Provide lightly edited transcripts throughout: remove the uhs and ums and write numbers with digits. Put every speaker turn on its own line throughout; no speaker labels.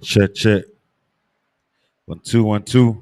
Check, check. 1 2 1 2.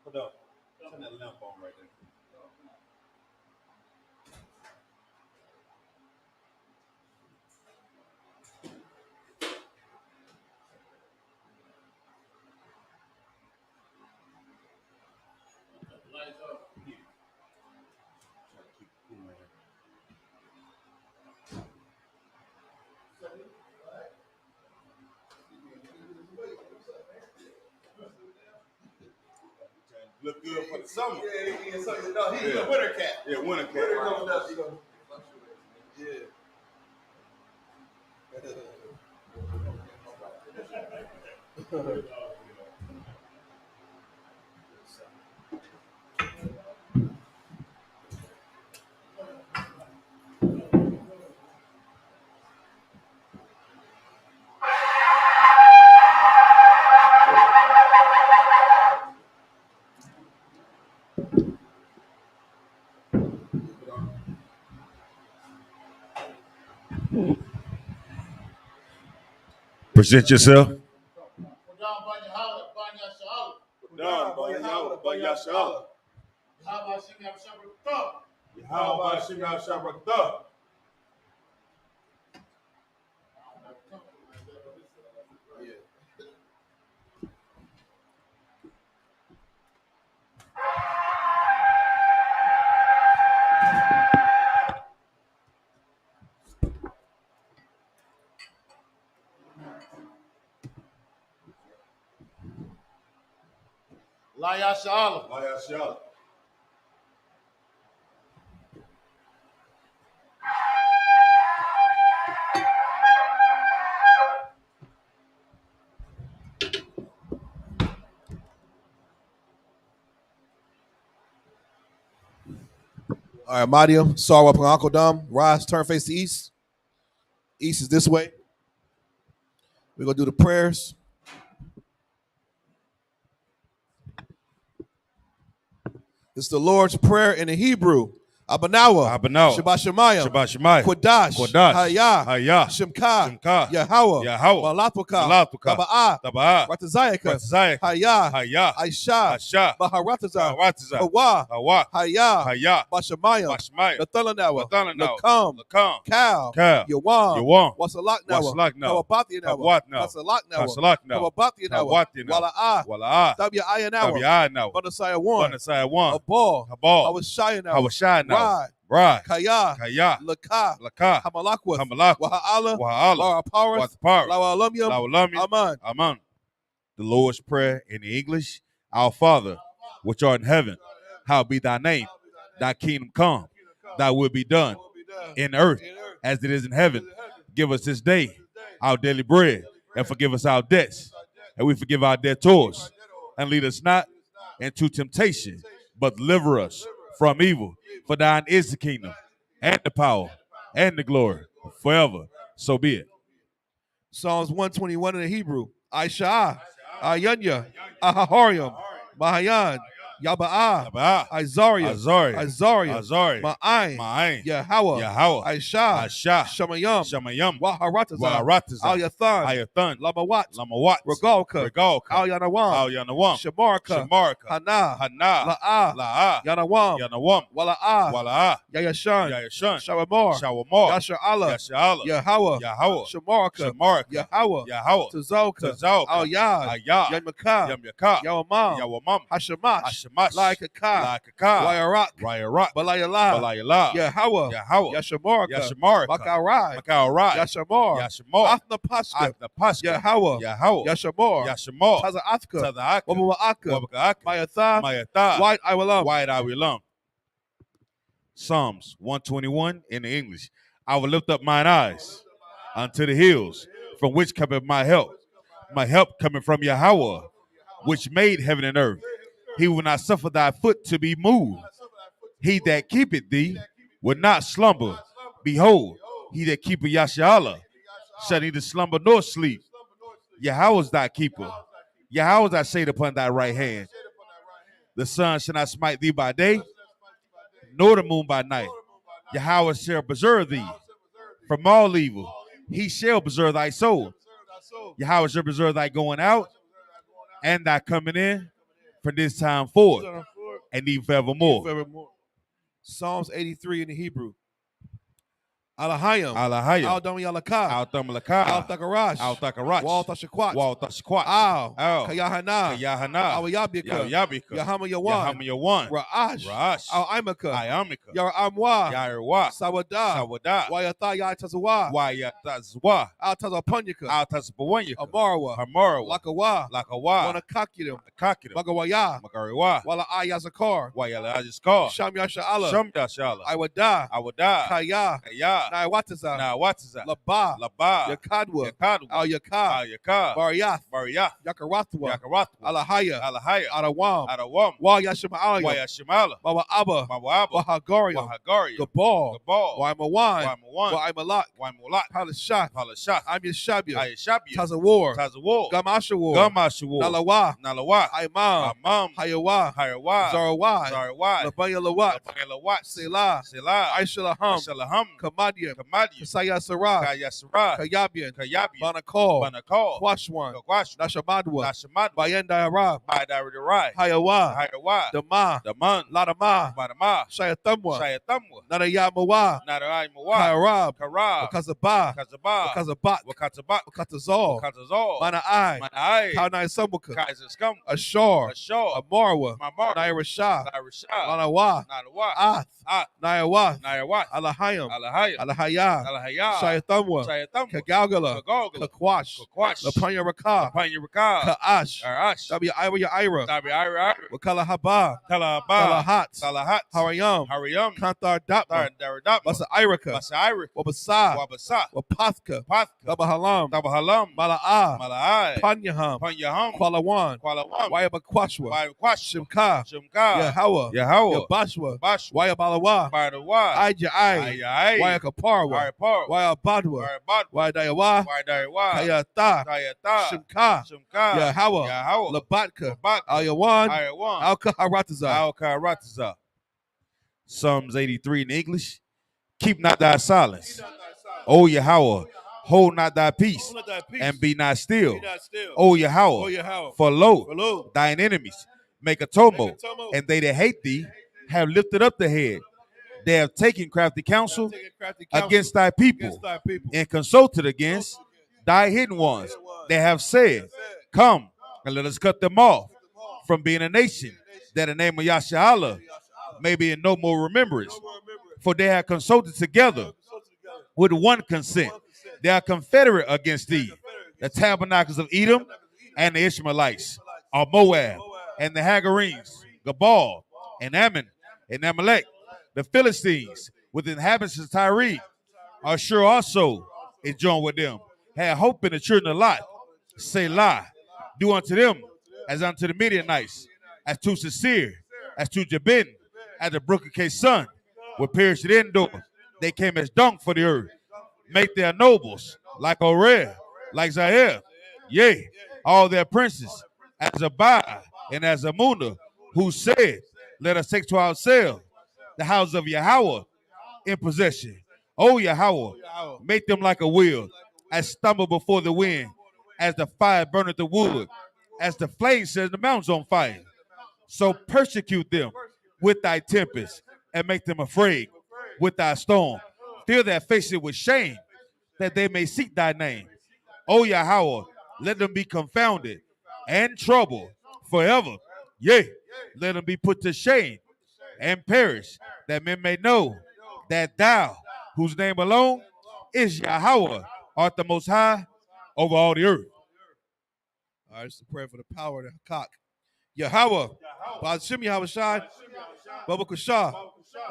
Hold up. Turn that lamp on right there. Lights up. Yeah. Try to keep it cool, man. Look good for the summer. Yeah, so, no, he's a winter cat. Yeah, winter cat. Winter coming up, you know. Yeah. Present yourself.
Layashala.
Layashala.
All right, Mariam, sorry, up on Uncle Dom. Rise, turn face to east. East is this way. We're going to do the prayers. It's the Lord's Prayer in the Hebrew. Abanawa. Shabbat Shemayim. Kodash. Hayah. Shemka. Yahweh. Malatuka. Taba'ah. Ratazayaka. Hayah. Aisha. Baharataza. Hawa. Hayah. Bashamayim. Nathalanawa. Nakam. Cal. Yawam. Wasalaknawa. Kawabatinawa. Kasalaknawa. Kawabatinawa. Wala'ah. Tabi'ayanawa. Banasaya 1. Abal. Hawashayanawa. Right. Kaya. Laka. Hamalakwa. Waha'ala. Wa'aparas. Lawa'alamyam.
Amen. The Lord's Prayer in English. Our Father, which art in heaven, hallowed be thy name. Thy kingdom come. Thy will be done in earth as it is in heaven. Give us this day our daily bread, and forgive us our debts, and we forgive our debtors. And lead us not into temptation, but deliver us from evil. For thine is the kingdom, and the power, and the glory, forever. So be it.
Psalms 121 in the Hebrew. Aisha, Ayanya, Ahahariam, Mahayan, Yaba'ah, Isariah, Ma'ayin, Yahweh, Aisha, Shamayam, Waharataza, Al-Yathan, Lamawat, Regalka, Al-Yanawam, Shamarka, Hana, La'ah, Yanawam, Wala'ah, Yayashan, Shawamar, Yasha'Allah, Yahweh, Shamarka, Yahweh, Tazalka, Al-Yad, Yamaka, Yawamam, Hashamash, Laikaka, Wayarak, Balayala, Yahweh, Yashamarka, Makarai, Yashamar, Athnapaska, Yahweh, Yashamar, Taza'atka, Waba'aka, Mayatha, White Iwalam.
Psalms 121 in the English. I will lift up mine eyes unto the hills, from which cometh my help. My help coming from Yahweh, which made heaven and earth. He will not suffer thy foot to be moved. He that keepeth thee will not slumber. Behold, he that keepeth Yashala shall neither slumber nor sleep. Yahweh is thy keeper. Yahweh is thy shade upon thy right hand. The sun shall not smite thee by day, nor the moon by night. Yahweh shall preserve thee from all evil. He shall preserve thy soul. Yahweh shall preserve thy going out and thy coming in from this time forth and even forevermore.
Psalms 83 in the Hebrew. Alahayim.
Alahayim.
Al-Dam Yalakah.
Al-Dam Yalakah.
Al-Thakarash.
Al-Thakarash.
Wal-Tashakwat.
Wal-Tashakwat.
Al.
Al.
Kayahana.
Kayahana.
Al-Yabika.
Yabika.
Yahama Yawan.
Yahama Yawan.
Ra'ash.
Ra'ash.
Al-Imaka.
Ayamika.
Yar-Amwa.
Yarwa.
Sawada.
Sawada.
Wayatha Yatazawa.
Wayatazwa.
Al-Tazapanyaka.
Al-Tazapawanyaka.
Amarwa.
Amarwa.
Lakawa.
Lakawa.
Wanakakidim.
Kakidam.
Magawaya.
Magariwa.
Wala Ayazakar.
Wayala Ajiskar.
Sham Yasha'ala.
Sham Yashala.
Iwada.
Awada.
Kaya.
Kaya.
Naiwataza.
Watiza.
Laba.
Laba.
Yakadwa.
Yakadwa.
Al-Yaka.
Al-Yaka.
Bariyath.
Bariyath.
Yakaratwa.
Yakaratwa.
Alahaya.
Alahaya.
Arawam.
Arawam.
Wa Yashima'ala.
Wayashimala.
Bawa Abba.
Mawaba.
Wahagaria.
Wahagaria.
Gabal.
Gabal.
Waimawan.
Waimawan.
Waimalak.
Waimulak.
Palashah.
Palashah.
I'm Yeshabia.
Ayeshabia.
Tazawar.
Tazawar.
Gamashawar.
Gamashawar.
Nalawa.
Nalawa.
Imam.
Amam.
Hayawa.
Hayawa.
Zarawai.
Zarawai.
Labaya Lawat.
Lawat.
Selah.
Selah.
Aishalaham.
Shalaham.
Kamadian.
Kamadian.
Kasaya Sarah.
Kayasra.
Kayabian.
Kayabian.
Banakal.
Banakal.
Kwashwan.
Kwashwan.
Nashamadwa.
Nashamad.
Bayenda Arab.
Bayadarai.
Hayawa.
Hayawa.
Dama.
Daman.
Ladama.
Madama.
Shayatamwa.
Shayatamwa.
Narayamawa.
Narai Mawa.
Karab.
Karab.
Wakazaba.
Kazaba.
Wakazabat.
Wakatabat.
Wakatazal.
Wakatazal.
Mana'ai.
Manai.
Kaunai Samuka.
Kaiser Scum.
Ashar.
Ashar.
Amarwa.
Mamar.
Naira Shah.
Nairashah.
Lanawa.
Nanawa.
Ath. Nayawa.
Nairawat.
Alahayam.
Alahaya.
Alahaya.
Alahaya.
Shayatamwa.
Shayatamwa.
Kagalgala.
Kagalgala.
Kakwash.
Kakwash.
Lapanya Raka.
Lapanya Raka.
Ka'ash.
Arash.
Dabi Ira Ira.
Dabi Ira.
Wakala Haba.
Kalaba.
Kalahat.
Salahat.
Harayam.
Harayam.
Kantar Dapma.
Daradap.
Basa Iraka.
Basa Ira.
Wabasa.
Wabasa.
Wapathka.
Pathka.
Dabahalam.
Dabahalam.
Mala'a.
Malai.
Panyaham.
Panyaham.
Kwalawan.
Kwalawan.
Wayabakwashwa.
Wayabakwashwa.
Shimka.
Shimka.
Yahawa.
Yahawa.
Yabashwa.
Bashwa.
Wayabalawa.
Badawa.
Ajai.
Ayai.
Wayakaparwa.
Ayapar.
Wayabadwa.
Ayabad.
Wayadayawa.
Wayadaiwa.
Kayata.
Kayata.
Shimka.
Shimka.
Yahawa.
Yahawa.
Labatka.
Labatka.
Ayawan.
Ayawan.
Alkaharataza.
Al-Karataza. Psalms 83 in English. Keep not thy silence, O Yahweh. Hold not thy peace, and be not still, O Yahweh. For lo, thine enemies make a tumult, and they that hate thee have lifted up the head. They have taken crafty counsel against thy people, and consulted against thy hidden ones. They have said, come, and let us cut them off from being a nation, that the name of Yashala may be in no more remembrance. For they have consulted together with one consent. They are confederate against thee. The tabernacles of Edom and the Ishmaelites, of Moab, and the Hagarenes, Gabal, and Ammon, and Amalek, the Philistines, with the inhabitants of Tyre, are sure also is joined with them. Had hope in the children of Lot. Selah, do unto them as unto the Midianites, as to Sisir, as to Jabin, as the brook of Son, were perished at Endor. They came as dung for the earth. Make their nobles like Oreh, like Zaher, yea, all their princes, as Abiah and as Amunah, who said, let us take to ourselves the house of Yahweh in possession. O Yahweh, make them like a wheel, as stumble before the wind, as the fire burneth the wood, as the flame sets the mountains on fire. So persecute them with thy tempest, and make them afraid with thy storm. Fill their faces with shame, that they may seek thy name. O Yahweh, let them be confounded and troubled forever. Yea, let them be put to shame and perish, that men may know that thou, whose name alone is Yahweh, art the most high over all the earth.
All right, this is a prayer for the power of the cock. Yahweh, Ba'ashim Yahweh Shai, Baba Kushah,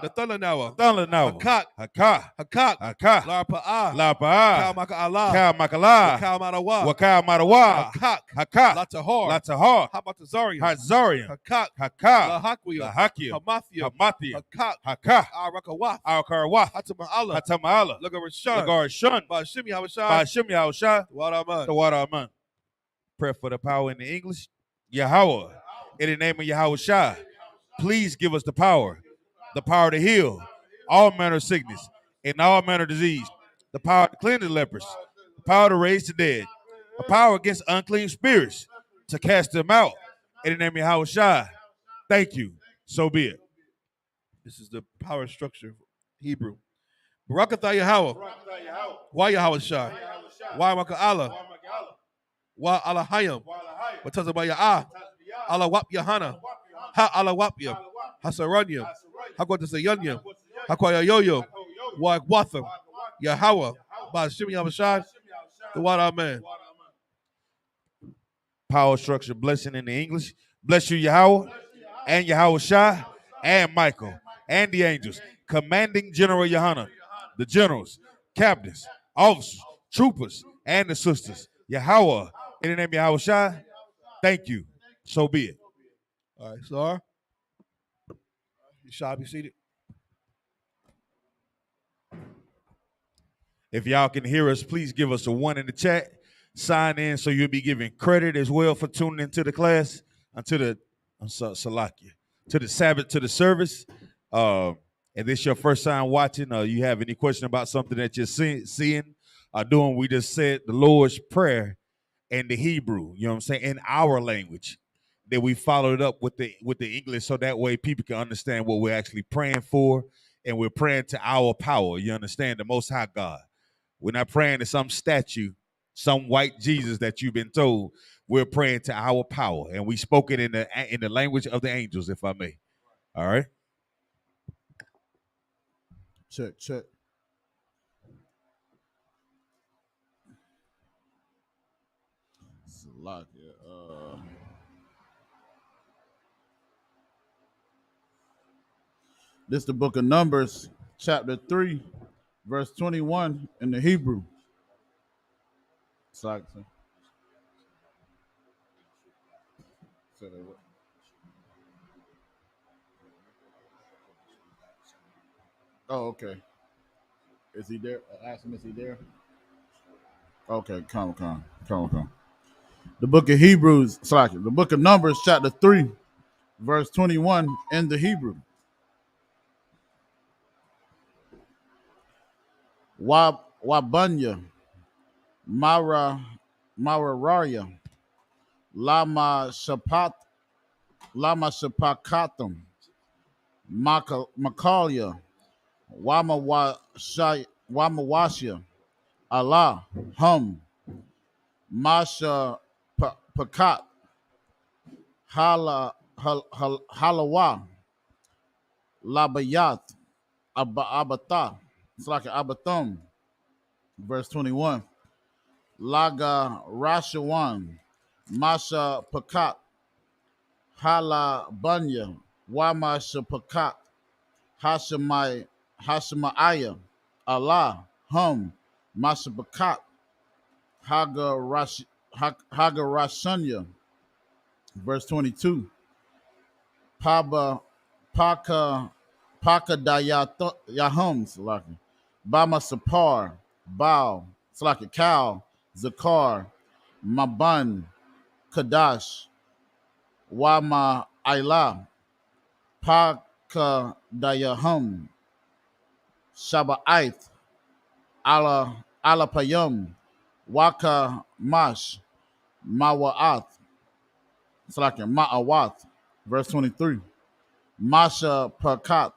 The thunder now.
Thunder now.
Hakak.
Hakak.
Hakak.
Hakak.
La pa'a.
La pa'a.
Kal maka Allah.
Kal makala.
Wakal marawa.
Wakal marawa.
Hakak.
Hakak.
La tahar.
La tahar.
Habatazarian.
Hazarian.
Hakak.
Hakak.
La hakia.
La hakia.
Hamathia.
Hamathia.
Hakak.
Hakak.
Arakawah.
Al-Karawah.
Hatama'ala.
Hatama'ala.
Lagarishan.
Lagarishan.
Bashimi Habashah.
Bashim Yahushua.
Wadaman.
The water aman. Prayer for the power in the English. Yahweh. In the name of Yahushua. Please give us the power to heal all manner of sickness and all manner of disease, the power to cleanse the lepers, the power to raise the dead, the power against unclean spirits, to cast them out. In the name of Yahushua, thank you. So be it.
This is the power structure, Hebrew. Barakatha Yahweh. Why Yahweh Shai? Why Maka Allah? Why Allah Hayam? Watazaba Ya'ah. Allah Wap Yahana. Ha Allah Wapya. Hasaranya. Hakwatasa Hakwaya Yoyo. Why Watham. Yahweh. By Shimi Yamashad. The Wada Man.
Power structure blessing in the English. Bless you, Yahweh, and Yahweh Shai, and Michael, and the angels. Commanding General Yohana, the generals, captains, officers, troopers, and the sisters. Yahweh, in the name of Yahweh Shai, thank you. So be it.
All right, sir. You shall be seated.
If y'all can hear us, please give us a 1 in the chat. Sign in so you'll be giving credit as well for tuning into the class, to the Sabbath, to the service. And this your first time watching, you have any question about something that you're seeing or doing, we just said the Lord's Prayer in the Hebrew, you know what I'm saying, in our language. That we followed up with the English so that way people can understand what we're actually praying for, and we're praying to our power. You understand, the Most High God. We're not praying to some statue, some white Jesus that you've been told. We're praying to our power, and we spoke it in the language of the angels, if I may. All right.
Check. This is the book of Numbers, chapter 3, verse 21 in the Hebrew. Oh, okay. Is he there? Ask him, is he there? Okay, come. The book of Hebrews, the book of Numbers, chapter 3, verse 21 in the Hebrew. Wabunya, Marararia, Lama Shapakatham, Makalia, Wamawashia, Allah, Hum, Masha Pakat, Halawa, Labayat, Abata. It's like an Abathum. Verse 21. Laga Rashawan, Masha Pakat, Hala Bunya, Wamasha Pakat, Hashemaiah, Allah, Hum, Masha Pakat, Hagarashanya. Verse 22. Paka Dayahum, Bama Sapar, Baal, it's like a cow, Zakar, Maban, Kadash, Wama Ilah, Paka Dayahum, Shaba'ith, Alapayum, Waka Mash, Mawa'ath, it's like a Ma'awath, verse 23. Masha Pakat,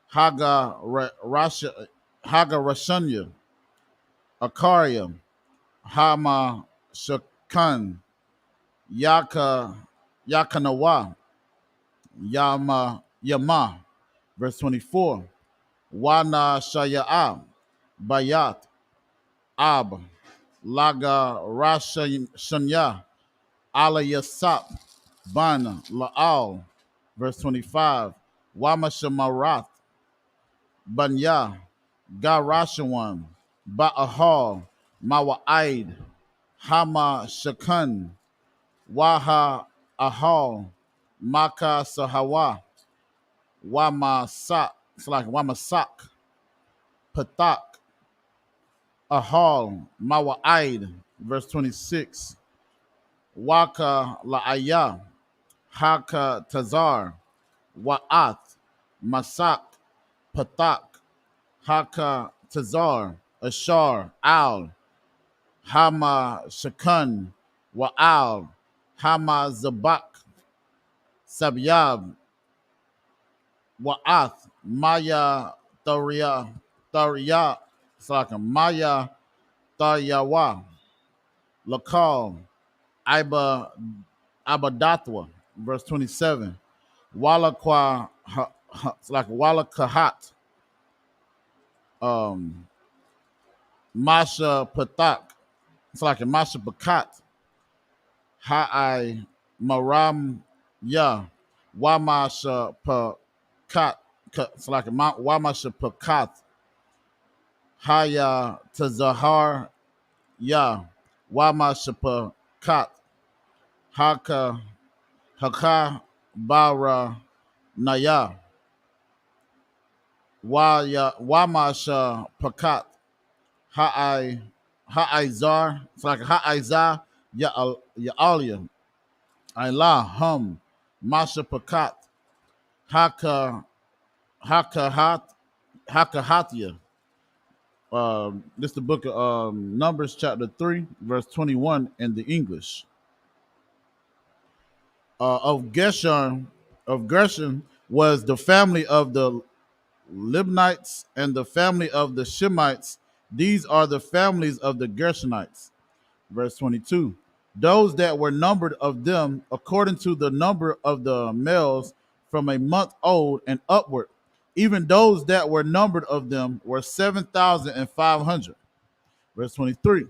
Haga Rashanya, Akaria, Hama Shakan, Yakanawa, Yama, verse 24. Wana Shaya'a, Bayat, Ab, Laga Rashanya, Ala Yasap, Bana, La'al, verse 25. Wamashamarat, Banya, Garashawan, Ba'ahal, Mawa'id, Hama Shakan, Waha Ahal, Maka Sahawa, Wamasak, it's like Wamasak, Patak, Ahal, Mawa'id, verse 26, Waka La'aya, Haka Tazar, Wa'ath, Masak, Patak, Haka Tazar, Ashar, Al, Hama Shakan, Wa'al, Hama Zabak, Sabyab, Wa'ath, Maya Tharia, Salaka, Maya Tharyawa, Lakal, Abadatwa, verse 27, Walakwa, it's like Walakahat, Masha Patak, it's like a Masha Pakat, Ha'ai Maram Ya, Wamasha Pakat, it's like a Wamasha Pakat, Haya Tazahar Ya, Wamasha Pakat, Haka Bara Naya, Wamasha Pakat, Ha'izar, it's like Ha'izar Ya'alia, Ayla Hum, Masha Pakat, Hakahatia. This is the book of Numbers, chapter 3, verse 21 in the English. Of Gershon was the family of the Libnites and the family of the Shemites. These are the families of the Gershonites. Verse 22. Those that were numbered of them according to the number of the males from a month old and upward, even those that were numbered of them were 7,500. Verse 23.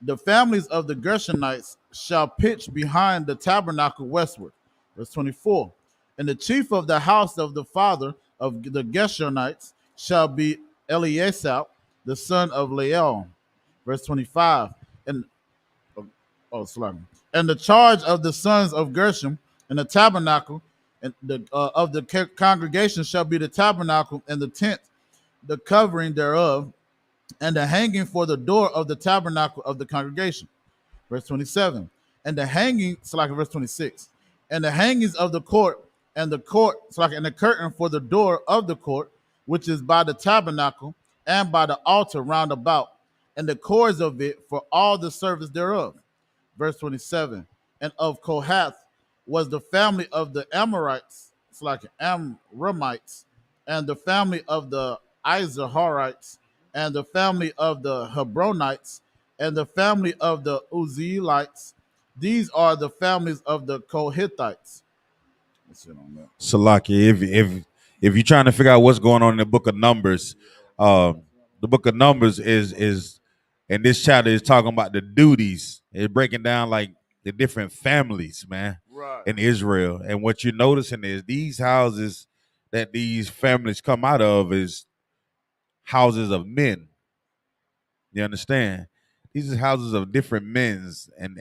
The families of the Gershonites shall pitch behind the tabernacle westward. Verse 24. And the chief of the house of the father of the Gershonites shall be Eliasaph, the son of Lael. Verse 25. And the charge of the sons of Gershom and the tabernacle and of the congregation shall be the tabernacle and the tent, the covering thereof, and the hanging for the door of the tabernacle of the congregation. Verse 27. And the hanging, it's like verse 26. And the hangings of the court and the court, it's like and the curtain for the door of the court, which is by the tabernacle and by the altar round about, and the cords of it for all the service thereof. Verse 27. And of Kohath was the family of the Amorites, it's like Amramites, and the family of the Izaharites, and the family of the Hebronites, and the family of the Uzzielites. These are the families of the Kohathites.
Salaki, if you're trying to figure out what's going on in the book of Numbers, the book of Numbers is and this chapter is talking about the duties. It's breaking down like the different families, man,
Right.
in Israel. And what you're noticing is these houses that these families come out of is houses of men. You understand? These are houses of different men's and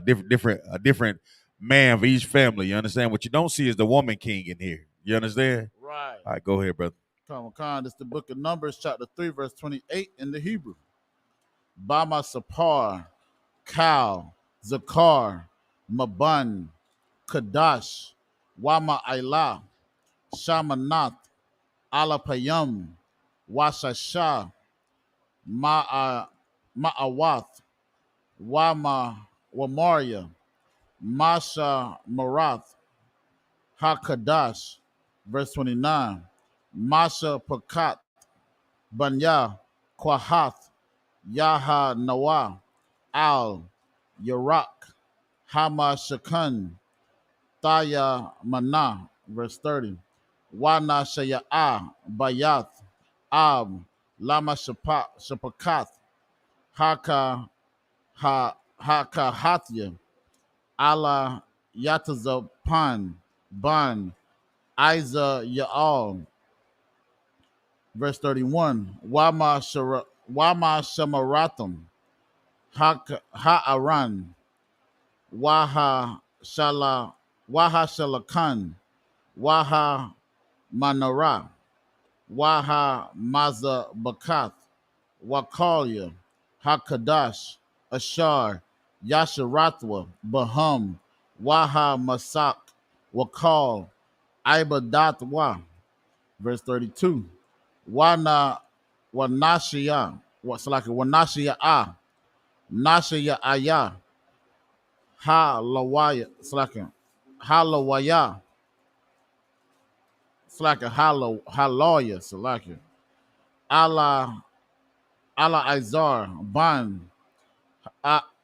different man for each family. You understand? What you don't see is the woman king in here. You understand?
Right.
All right, go ahead, brother.
This is the book of Numbers, chapter 3, verse 28 in the Hebrew. Bama Sapar, Kal, Zakar, Maban, Kadash, Wama Ilah, Shamanath, Alapayam, Washasha, Ma'awath, Wamaria, Masha Marath, Hakadash, verse 29, Masha Pakat, Banya, Kwahath, Yaha Nawah, Al, Yarak, Hama Shakan, Thaya Mana, verse 30, Wana Shaya'ah, Bayath, Ab, Lama Shapakat, Hakahathya, Ala Yatazapan, Ban, Isa Yaal, Verse 31. Wama Shamaratham. Ha'aran. Waha Shala. Waha Shalakan. Waha Manara. Waha Maza Bakath. Wakalia. Hakadash. Ashar. Yasharathwa. Baham. Waha Masak. Wakal. Ibadathwa. Verse 32. Wana Wanashia. What's like a Wanashia ah. Nashia aya. Ha lawaya. It's like a halawaya. It's like a halawya. It's like a Allah Izar. Ban.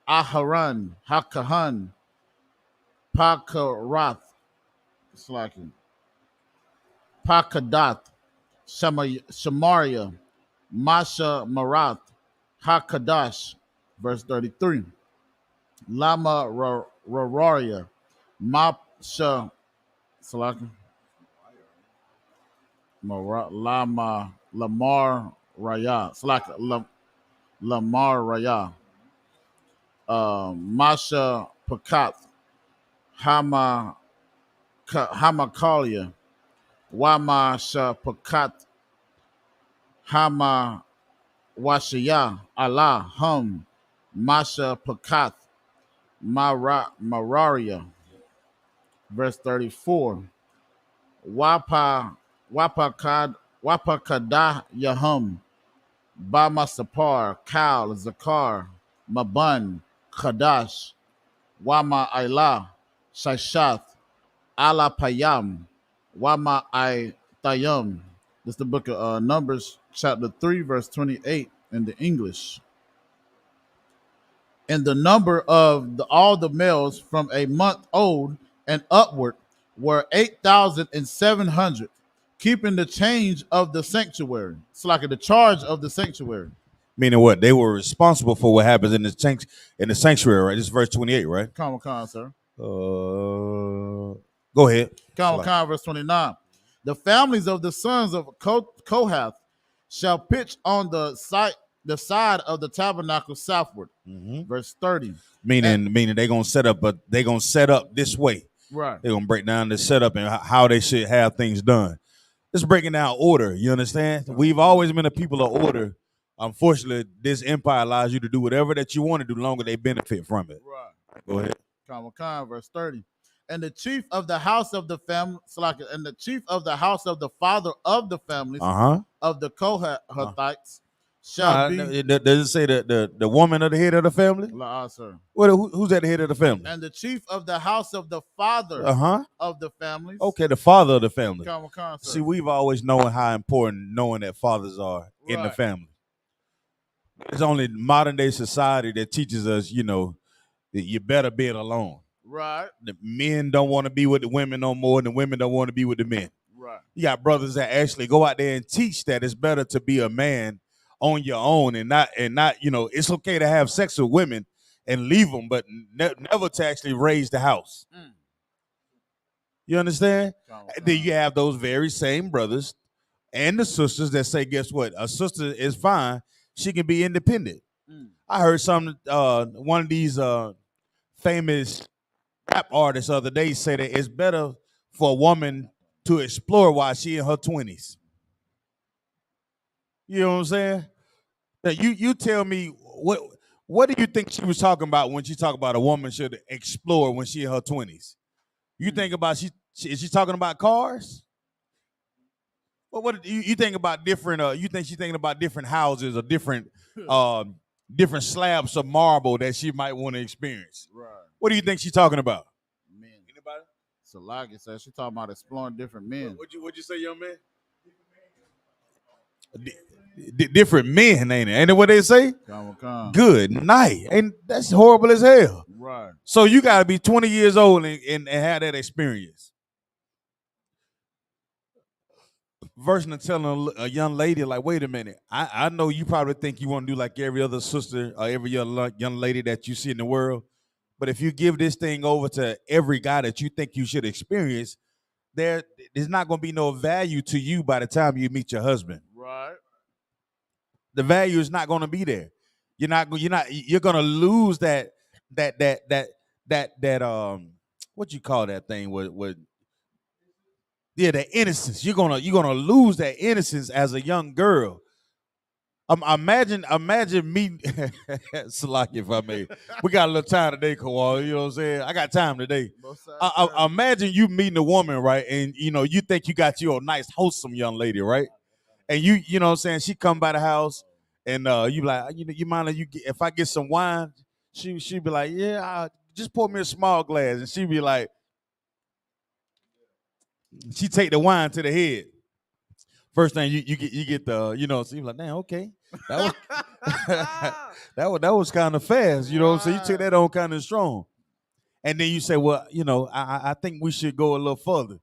Aharan. Hakahan. Pakarath. It's like a Pakadath. Shamaria. Masha Marath. Hakadash. Verse 33. Lama Raria. Mapsha. Salaka. Lama Lamar Raya. Salaka. Lamar Raya. Masha Pakat. Hamakalia. Wama Pakat. Hama Washaya. Allah. Masha Pakat. Mararia. Verse 34. Wapakada Yahum. Bama Sapar. Kal. Zakar. Maban. Kadash. Wama Ilah. Shaishath. Ala Payam. Wama I Tayum. This is the book of Numbers, chapter 3, verse 28 in the English. And the number of all the males from a month old and upward were 8,700, keeping the change of the sanctuary. It's like the charge of the sanctuary.
Meaning what? They were responsible for what happens in the sanctuary, right? This is verse 28, right?
Come on, sir.
Go ahead.
Come on, verse 29. The families of the sons of Kohath shall pitch on the side of the tabernacle southward.
Mm-hmm.
Verse 30.
Meaning they're gonna set up, but they're gonna set up this way.
Right.
They're gonna break down the setup and how they should have things done. It's breaking down order. You understand? We've always been a people of order. Unfortunately, this empire allows you to do whatever that you want to do, longer they benefit from it.
Right.
Go ahead.
Come on, verse 30. And the chief of the house of the family, and the chief of the house of the father of the families of the Kohathites shall be.
Does it say the woman of the head of the family?
Sir.
Who's at the head of the family?
And the chief of the house of the father of the families.
Okay, the father of the family.
Come on, sir.
See, we've always known how important knowing that fathers are in the family. It's only modern day society that teaches us, that you better be it alone.
Right.
The men don't want to be with the women no more, and the women don't want to be with the men.
Right.
You got brothers that actually go out there and teach that it's better to be a man on your own and not, it's okay to have sex with women and leave them, but never to actually raise the house. You understand? Then you have those very same brothers and the sisters that say, guess what? A sister is fine. She can be independent. I heard one of these famous rap artists the other day say that it's better for a woman to explore while she in her 20s. You know what I'm saying? Now you tell me what do you think she was talking about when she talked about a woman should explore when she in her 20s? You think about is she talking about cars? Well, what do you think about different? You think she's thinking about different houses or different slabs of marble that she might want to experience?
Right.
What do you think she's talking about?
Men. Anybody? Salagi says she's talking about exploring different men.
What'd you say, young man? Different men, ain't it? Ain't it what they say?
Come.
Good night. And that's horrible as hell.
Right.
So you got to be 20 years old and have that experience. Versus telling a young lady, like, wait a minute, I know you probably think you want to do like every other sister or every young lady that you see in the world. But if you give this thing over to every guy that you think you should experience, there's not going to be no value to you by the time you meet your husband.
Right.
the value is not going to be there. You're going to lose that what you call that thing with the innocence. You're gonna lose that innocence as a young girl. Imagine me, Salaki, if I may. We got a little time today, Kawal. You know what I'm saying? I got time today. Imagine you meeting a woman, right? And you think you got you a nice, wholesome young lady, right? And you know what I'm saying? She come by the house, and you be like, you mind if I get some wine? She be like, yeah, just pour me a small glass, and she be like, she take the wine to the head. First thing you get the so you're like, damn, okay, that was that was kind of fast, you know. So you took that on kind of strong, and then you say, well, I think we should go a little further.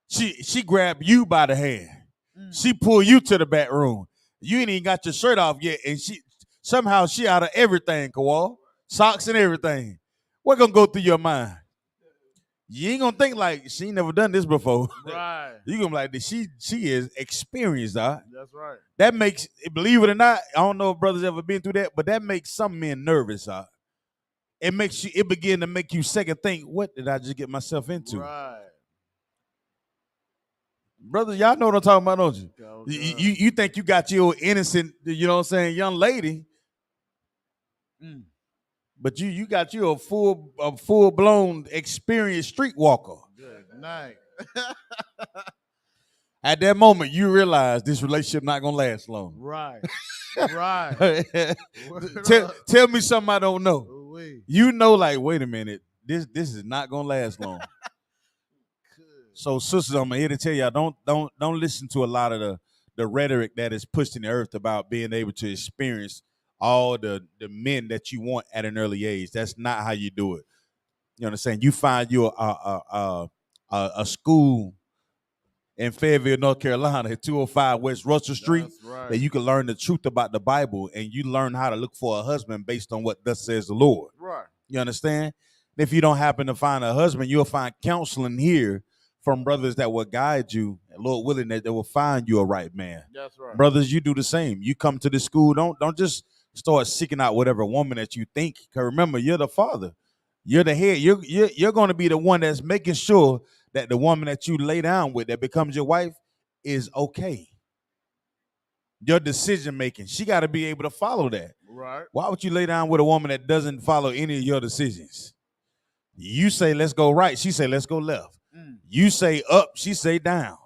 She grabbed you by the hand, she pulled you to the back room. You ain't even got your shirt off yet, and she out of everything, Kawal, socks and everything. What gonna go through your mind? You ain't gonna think like she ain't never done this before.
Right.
You gonna be like, she is experienced, huh?
That's right.
That makes, believe it or not, I don't know if brothers ever been through that, but that makes some men nervous, huh? It begin to make you second think, what did I just get myself into?
Right.
Brothers, y'all know what I'm talking about, don't you?
Oh,
You think you got your innocent, you know what I'm saying, young lady. But you got you a full blown experienced streetwalker.
Good night.
At that moment, you realize this relationship not gonna last long.
Right. Right.
Tell me something I don't know. You know, like, wait a minute, this is not gonna last long. So, sisters, I'm here to tell y'all, don't listen to a lot of the rhetoric that is pushed in the earth about being able to experience all the men that you want at an early age. That's not how you do it. You know what I'm saying? You find you a school in Fayetteville, North Carolina, at 205 West Russell Street,
right,
that you can learn the truth about the Bible, and you learn how to look for a husband based on what thus says the Lord.
Right.
You understand? If you don't happen to find a husband, you'll find counseling here from brothers that will guide you, and Lord willing, that they will find you a right man.
That's right.
Brothers, you do the same. You come to the school, don't just start seeking out whatever woman that you think. Because remember, you're the father. You're the head. You're going to be the one that's making sure that the woman that you lay down with that becomes your wife is okay. Your decision making, she got to be able to follow that.
Right.
Why would you lay down with a woman that doesn't follow any of your decisions? You say, let's go right. She say, let's go left. You say up. She say down.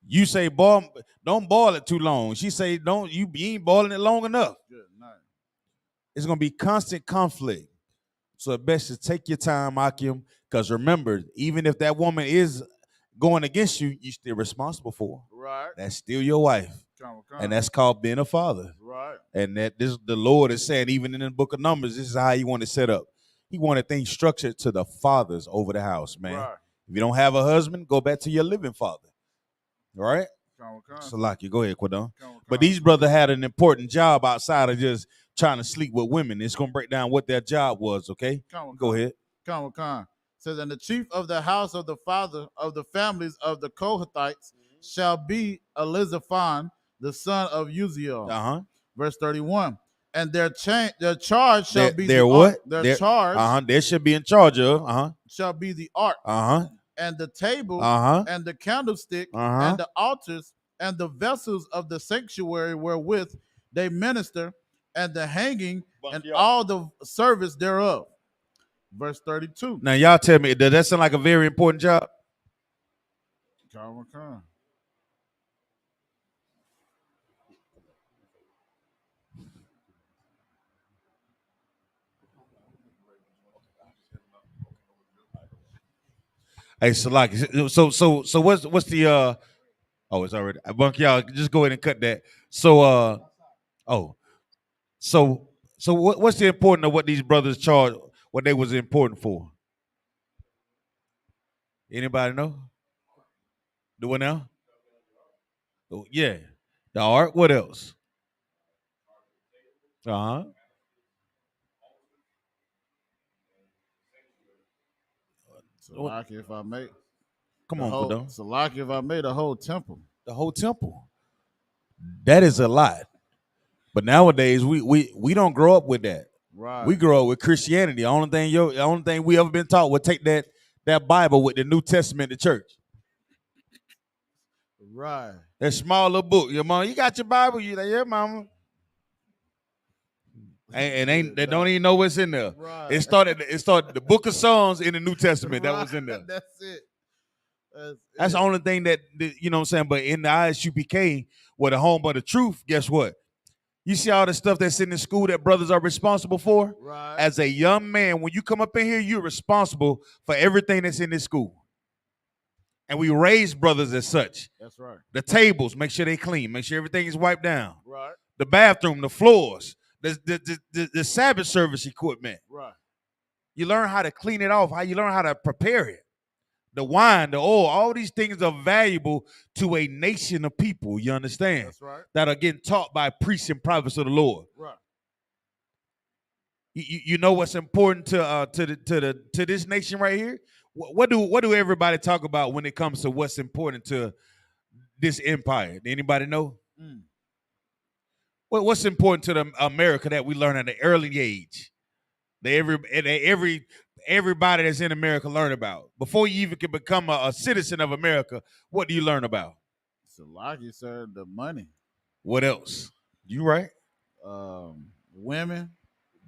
You say, boy, don't boil it too long. She say, you ain't boiling it long enough.
Good night.
It's going to be constant conflict. So it's best to take your time, Akim, because remember, even if that woman is going against you, you're still responsible for her.
Right.
That's still your wife.
Come.
And that's called being a father.
Right.
And that the Lord is saying, even in the book of Numbers, this is how he wanted set up. He wanted things structured to the fathers over the house, man.
Right.
If you don't have a husband, go back to your living father. All right?
Come.
Salaki, go ahead, Quadon. But these brothers had an important job outside of just trying to sleep with women. It's going to break down what their job was, okay? Go ahead.
Come. Says, and the chief of the house of the father of the families of the Kohathites shall be Elizaphan, the son of Uziel. Verse 31. And their charge shall be
their what?
Their charge.
They should be in charge of.
Shall be the ark. And the table. And the candlestick. And the altars. And the vessels of the sanctuary wherewith they minister. And the hanging. And all the service thereof. Verse 32.
Now, y'all tell me, does that sound like a very important job?
Come.
Hey, Salaki. So what's the oh, it's already Bunk, y'all just go ahead and cut that. So so what's the importance of what these brothers charged, what they was important for? Anybody know? Do what now? Oh, yeah. The ark. What else? Salaki,
if I may.
Come on, Quadon.
Salaki, if I made the whole temple.
The whole temple. That is a lot. But nowadays we don't grow up with that.
Right.
We grow up with Christianity. The only thing we ever been taught was take that Bible with the New Testament to church.
Right.
That small little book. Your mom, you got your Bible? You like, yeah, mama. And they don't even know what's in there.
Right.
It started the book of Psalms in the New Testament that was in there.
That's it.
That's the only thing that you know what I'm saying. But in the ISUPK, where the home of the truth, guess what? You see all the stuff that's in the school that brothers are responsible for?
Right.
As a young man, when you come up in here, you're responsible for everything that's in this school. And we raise brothers as such.
That's right.
The tables, make sure they clean. Make sure everything is wiped down.
Right.
The bathroom, the floors, the Sabbath service equipment.
Right.
You learn how to clean it off, how you learn how to prepare it. The wine, the oil, all these things are valuable to a nation of people, you understand?
That's right.
That are getting taught by priests and prophets of the Lord.
Right.
You know what's important to this nation right here? What do everybody talk about when it comes to what's important to this empire? Anybody know? What's important to the America that we learn at an early age? Everybody that's in America learn about. Before you even can become a citizen of America, what do you learn about?
So like you said, the money.
What else? You right?
Women.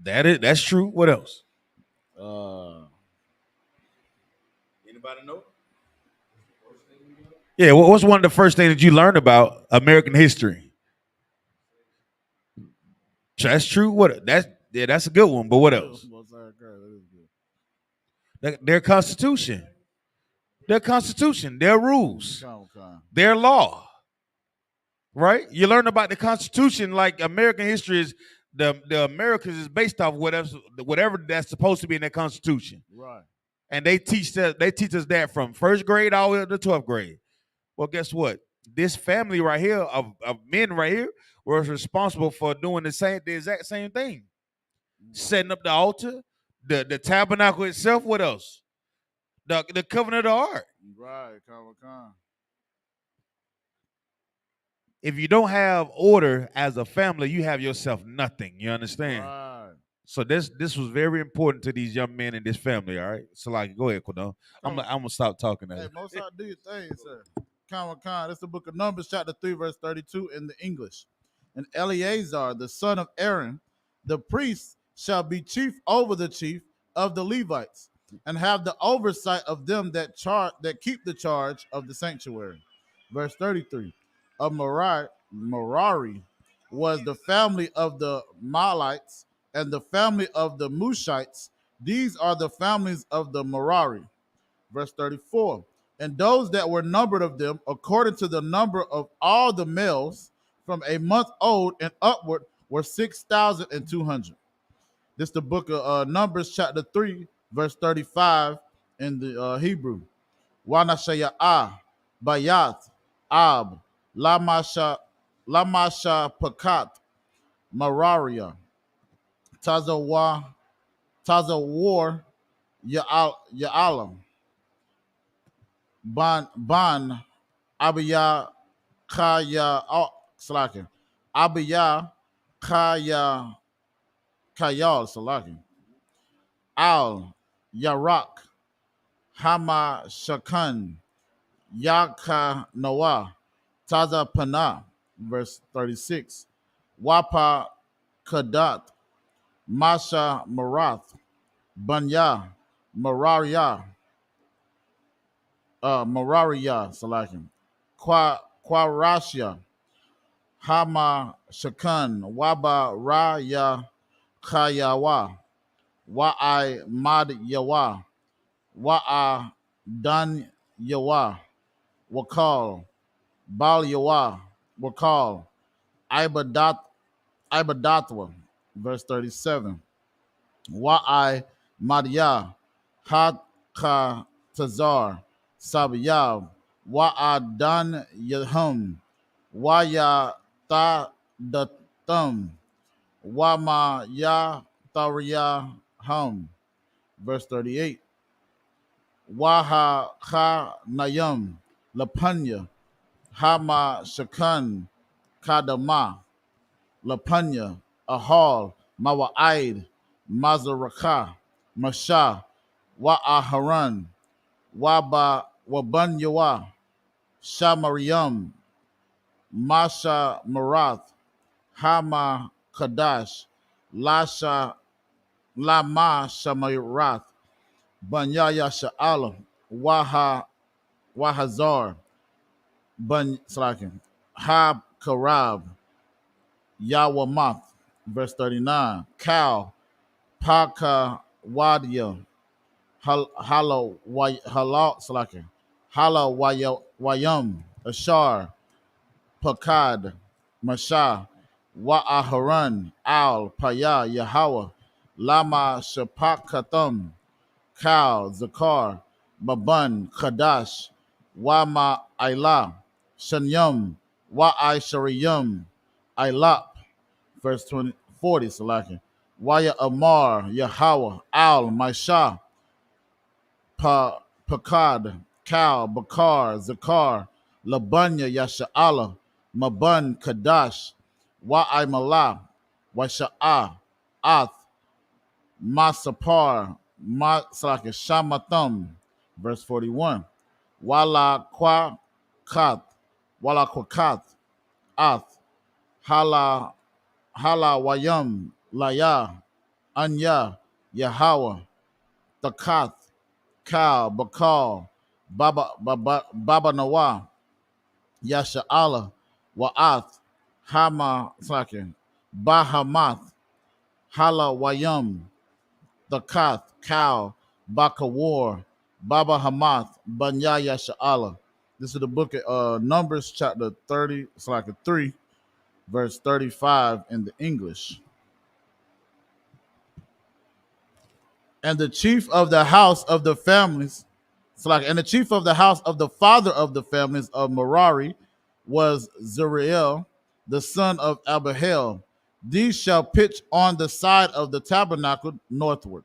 That's true. What else? Anybody know? Yeah, what's one of the first things that you learned about American history? That's true. That's a good one. But what else? Their constitution, their rules, their law. Right? You learn about the Constitution, like American history is the Americas is based off whatever that's supposed to be in that Constitution.
Right.
And they teach us that from first grade all the way up to 12th grade. Well, guess what? This family right here of men right here was responsible for doing the exact same thing. Setting up the altar, the tabernacle itself. What else? The covenant of the ark.
Right.
If you don't have order as a family, you have yourself nothing. You understand?
Right.
So this was very important to these young men in this family. All right. So like, go ahead, Quidon. I'm gonna stop talking now.
Hey, most I do your thing, sir. That's the book of Numbers, chapter 3, verse 32 in the English. And Eleazar, the son of Aaron, the priest, shall be chief over the chief of the Levites, and have the oversight of them that keep the charge of the sanctuary. Verse 33. Of Merari was the family of the Mahlites, and the family of the Mushites. These are the families of the Merari. Verse 34. And those that were numbered of them, according to the number of all the males, from a month old and upward, were 6,200. This is the book of Numbers, chapter 3, verse 35 in the Hebrew. Wanashaya'ah, Bayat, Ab, Lamasha Pakat, Mararia, Tazawar, Ya'alam, Ban, Abiyah, Kaya, Salakin, Abiyah, Kayal, Salakin, Al, Yarak, Hama Shakan, Yaka Noah, Taza Pana, verse 36, Wapa Kadat, Masha Marath, Banya, Mararia, Salakim, Quarashia, Hama Shakan, Waba Raya Kayawa, Wa'ai Mad Yawa, Wa'a Dan Yawa, Wakal, Bal Yawa, Wakal, Ibadatwa, verse 37. Wa'ai Madya, Hadka Tazar, Sabiyab, Wa'a Dan Yahum, Waya Ta Datum, Wama Ya Tariya Hum, verse 38. Waha Kha Nayam, Lapanya, Hama Shakan, Kadama, Lapanya, Ahal, Mawa'id, Mazaraka, Masha, Wa'aharan, Wabanyawa, Shamariyam, Masha Marath, Hama Kadash, Lasha Lama Shamarath, Banyaya Sha'ala, Wahazar, Ban Slakin, Hab Karab, Yawamath, verse 39, Cal, Paka Wadia, Hala Slakin, Hala Wayam, Ashar, Pakad, Masha, Wa'aharan, Al, Paya, Yahweh, Lama Shapakatham, Kal, Zakar, Baban, Kadash, Wama Ilah, Shanyam, Wa'ai Shariyam, Ilap, verse 40, Salakin. Waya Amar, Yahweh, Al, Maisha, Pakad, Kal, Bakar, Zakar, Labanya, Yasha'ala, Maban, Kadash, Wa'ai Malah, Washa'ah, Ath, Masapar, Shamatham, verse 41. Wala Kwakat, Ath, Hala Wayam, Laya, Anya, Yahweh, Takath, Kal, Bakal, Baba Nawa, Yasha'ala, Wa'ath, Bahamath, Hala Wayam, Takath, Kal, Bakawar, Baba Hamath, Banyaya Sha'ala. This is the book of Numbers, chapter 30, it's like a 3, verse 35 in the English. And the chief of the house of the families, and the chief of the house of the father of the families of Merari was Zuriel, the son of Abihail. These shall pitch on the side of the tabernacle northward.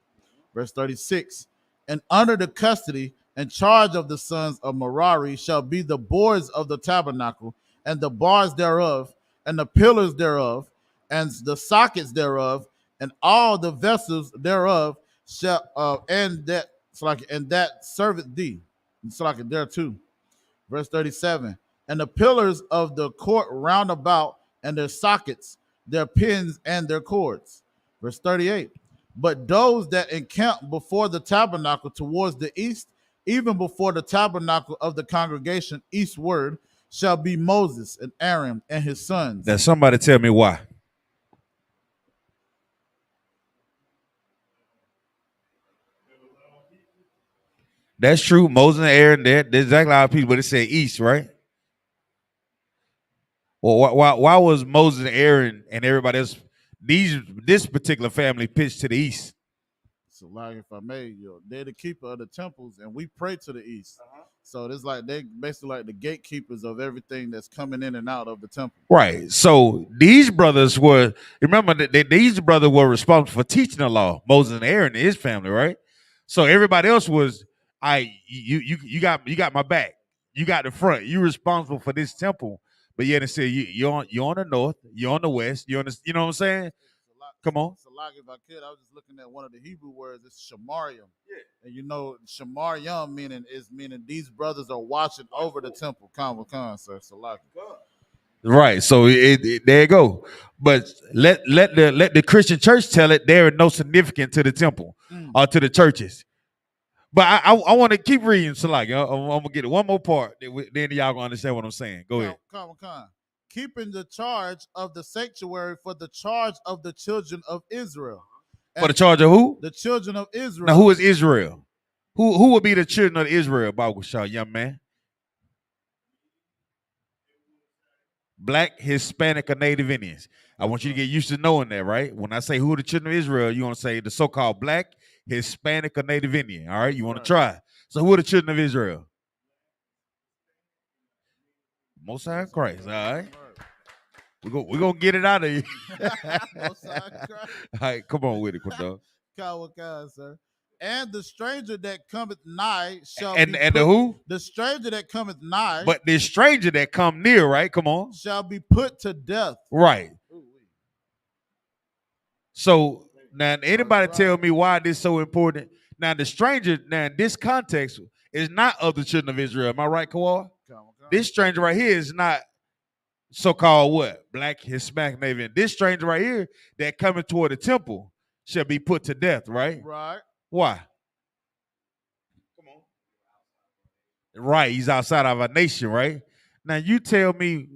Verse 36. And under the custody and charge of the sons of Merari shall be the boards of the tabernacle, and the bars thereof, and the pillars thereof, and the sockets thereof, and all the vessels thereof shall and that serveth thee. It's like there too. Verse 37. And the pillars of the court round about, and their sockets, their pins, and their cords. Verse 38. But those that encamp before the tabernacle towards the east, even before the tabernacle of the congregation eastward, shall be Moses and Aaron and his sons.
Now somebody tell me why. That's true. Moses and Aaron, that's exactly how people, but it said east, right? Well, why was Moses and Aaron and everybody else, this particular family pitched to the east?
So, like, if I may, they're the keeper of the temples, and we pray to the east. So it's like they basically like the gatekeepers of everything that's coming in and out of the temple.
Right. So these brothers were, remember that these brothers were responsible for teaching the law, Moses and Aaron and his family, right? So everybody else was, you got my back. You got the front. You're responsible for this temple. But yet it said you're on the north, you're on the west, you know what I'm saying? Come on.
So, like, if I could, I was just looking at one of the Hebrew words. It's Shamarium. Yeah. And Shamarium meaning these brothers are watching over the temple. Come, sir. So, like,
right. So there you go. But let the Christian church tell it there is no significance to the temple or to the churches. But I want to keep reading. So, like, I'm gonna get it one more part. Then y'all gonna understand what I'm saying. Go ahead.
Come. Keeping the charge of the sanctuary for the charge of the children of Israel.
And for the charge of who?
The children of Israel.
Now, who is Israel? Who would be the children of Israel, Bible Shaw, young man? Black, Hispanic, or Native Indians. I want you to get used to knowing that, right? When I say who are the children of Israel, you want to say the so-called Black, Hispanic, or Native Indian. All right, you want to try. So who are the children of Israel? Most High Christ. All right. We're going to get it out of you. All right, come on with it, Quindog.
Kawaka, sir. And the stranger that cometh nigh shall
be put, the who?
The stranger that cometh nigh.
But the stranger that come near, right? Come on.
Shall be put to death.
Right. So now anybody
That's
tell
right.
me why this so important? Now the stranger, now in this context, is not of the children of Israel. Am I right, Kawhi?
Come.
This stranger right here is not so-called what? Black, Hispanic, Native. This stranger right here that coming toward the temple shall be put to death, right?
Right.
Why? Come on. Right, he's outside of our nation, right? Now you tell me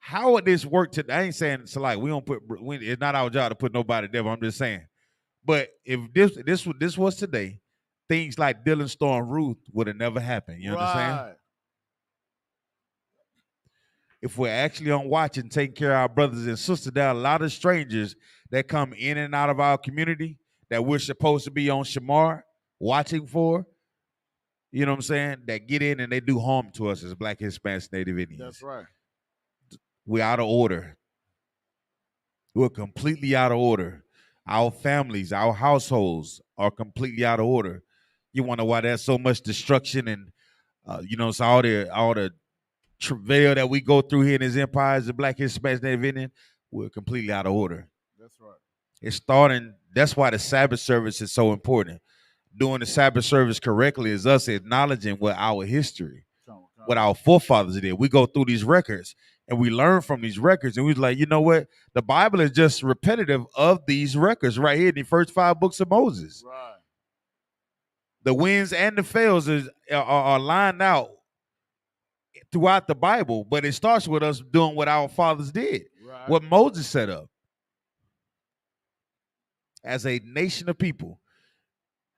how would this work today? I ain't saying it's like we don't put. It's not our job to put nobody there. But I'm just saying. But if this was today, things like Dylan Storm Ruth would have never happened. You understand?
Right.
If we're actually on watch and taking care of our brothers and sisters, there are a lot of strangers that come in and out of our community that we're supposed to be on Shamar watching for. You know what I'm saying? That get in and they do harm to us as Black, Hispanics, Native Indians.
That's right.
We're out of order. We're completely out of order. Our families, our households are completely out of order. You wonder why there's so much destruction and so all the travail that we go through here in this empire as the Black, Hispanic, Native Indian, we're completely out of order.
That's right.
It's starting. That's why the Sabbath service is so important. Doing the Sabbath service correctly is us acknowledging what our history, what our forefathers did. We go through these records and we learn from these records, and we're like, you know what? The Bible is just repetitive of these records right here in the first 5 books of Moses.
Right.
The wins and the fails are lined out throughout the Bible, but it starts with us doing what our fathers did,
Right.
what Moses set up as a nation of people.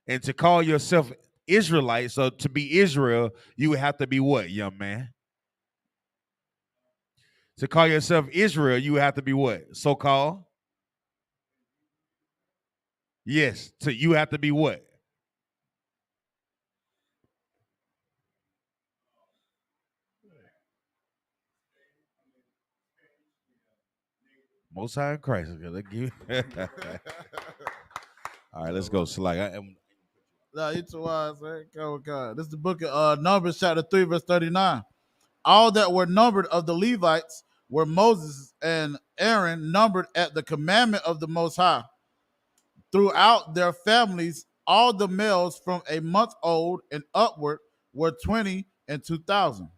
And to call yourself Israelites, or to be Israel, you would have to be what, young man? To call yourself Israel, you would have to be what? So-called? Yes. So you have to be what? Most High in Christ. Okay, all right, let's go. So like,
No, it's wise, man. God. This is the book of Numbers, chapter 3, verse 39. All that were numbered of the Levites were Moses and Aaron numbered at the commandment of the Most High. Throughout their families, all the males from a month old and upward were 20 and 2,000.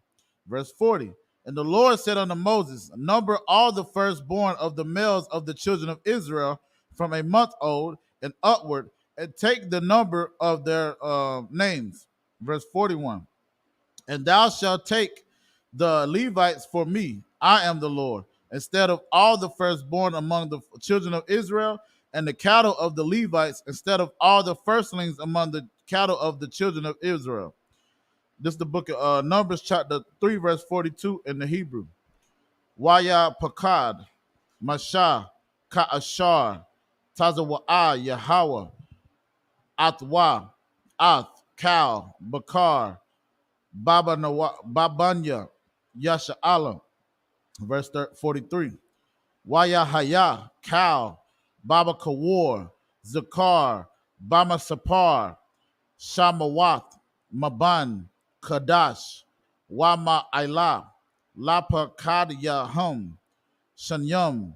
Verse 40. And the Lord said unto Moses, number all the firstborn of the males of the children of Israel from a month old and upward, and take the number of their names. Verse 41. And thou shalt take the Levites for me. I am the Lord. Instead of all the firstborn among the children of Israel, and the cattle of the Levites, instead of all the firstlings among the cattle of the children of Israel. This is the book of Numbers, chapter 3, verse 42 in the Hebrew. Waya Pakad, Mashah, Ka'ashar, Tazawa'ah, Yahweh, Atwa, Ath, Kal, Bakar, Babanya, Yasha'ala. Verse 43. Waya Haya, Kal, Baba Kawar, Zakar, Bama Sapar, Shamawath, Maban, Kadash, Wama Ila, Lapa Kadya Hum, Shanyam,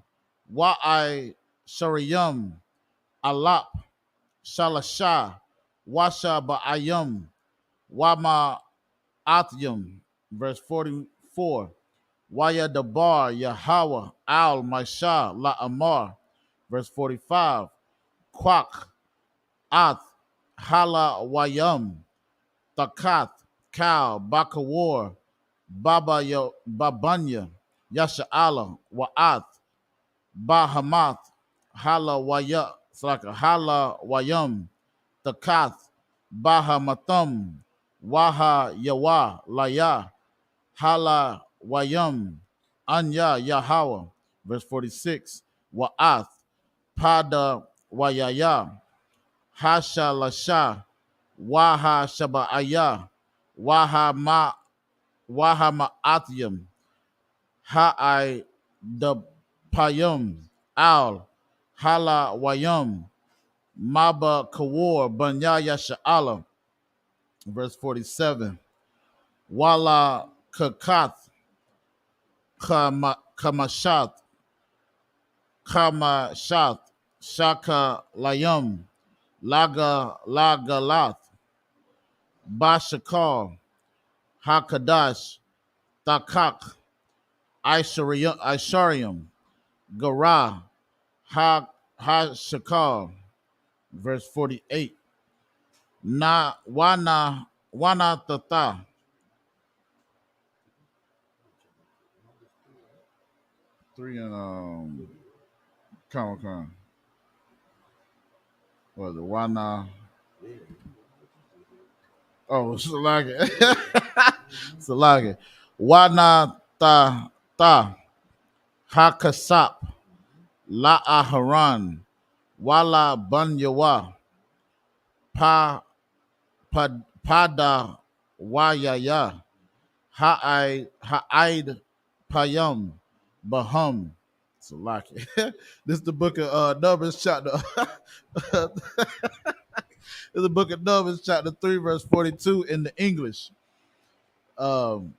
Wa'ai Shariyam, Alap, Shalasha, Washa Ba'ayam, Wama Atyam. Verse 44. Waya Dabar, Yahweh, Al Maisha, La Amar. Verse 45. Kwak, Ath, Hala Wayam, Takat, Kal, Bakawar, Babanya, Yasha'ala, Wa'ath, Bahamath, Hala Waya, Slaka, Hala Wayam, Takath, Bahamatham, Waha Yawa, Laya, Hala Wayam, Anya Yahawa. Verse 46. Wa'ath, Pada Wayaya, Hasha Lasha, Waha Shaba'aya, Waha Ma'atyam, Ha'ai Dapayam, Al, Hala Wayam, Maba Kawar, Banyaya Sha'ala. Verse 47. Wala Kakath, Kamashath, Shaka Layum, Lagalath, Bashakal, Hakadash, Takak, Isharium, Garah, Hashakal, verse 48. Wana Tata, three and come. What the Wana? Oh, Salagi. Salagi. Wana ta Hakasap, La Aharan, Wala Banyawa, Pa Pada Wayaya, Ha'id Payam, Bahum. Salaki. This is the book of Numbers chapter. This is the book of Numbers chapter 3, verse 42 in the English. Um,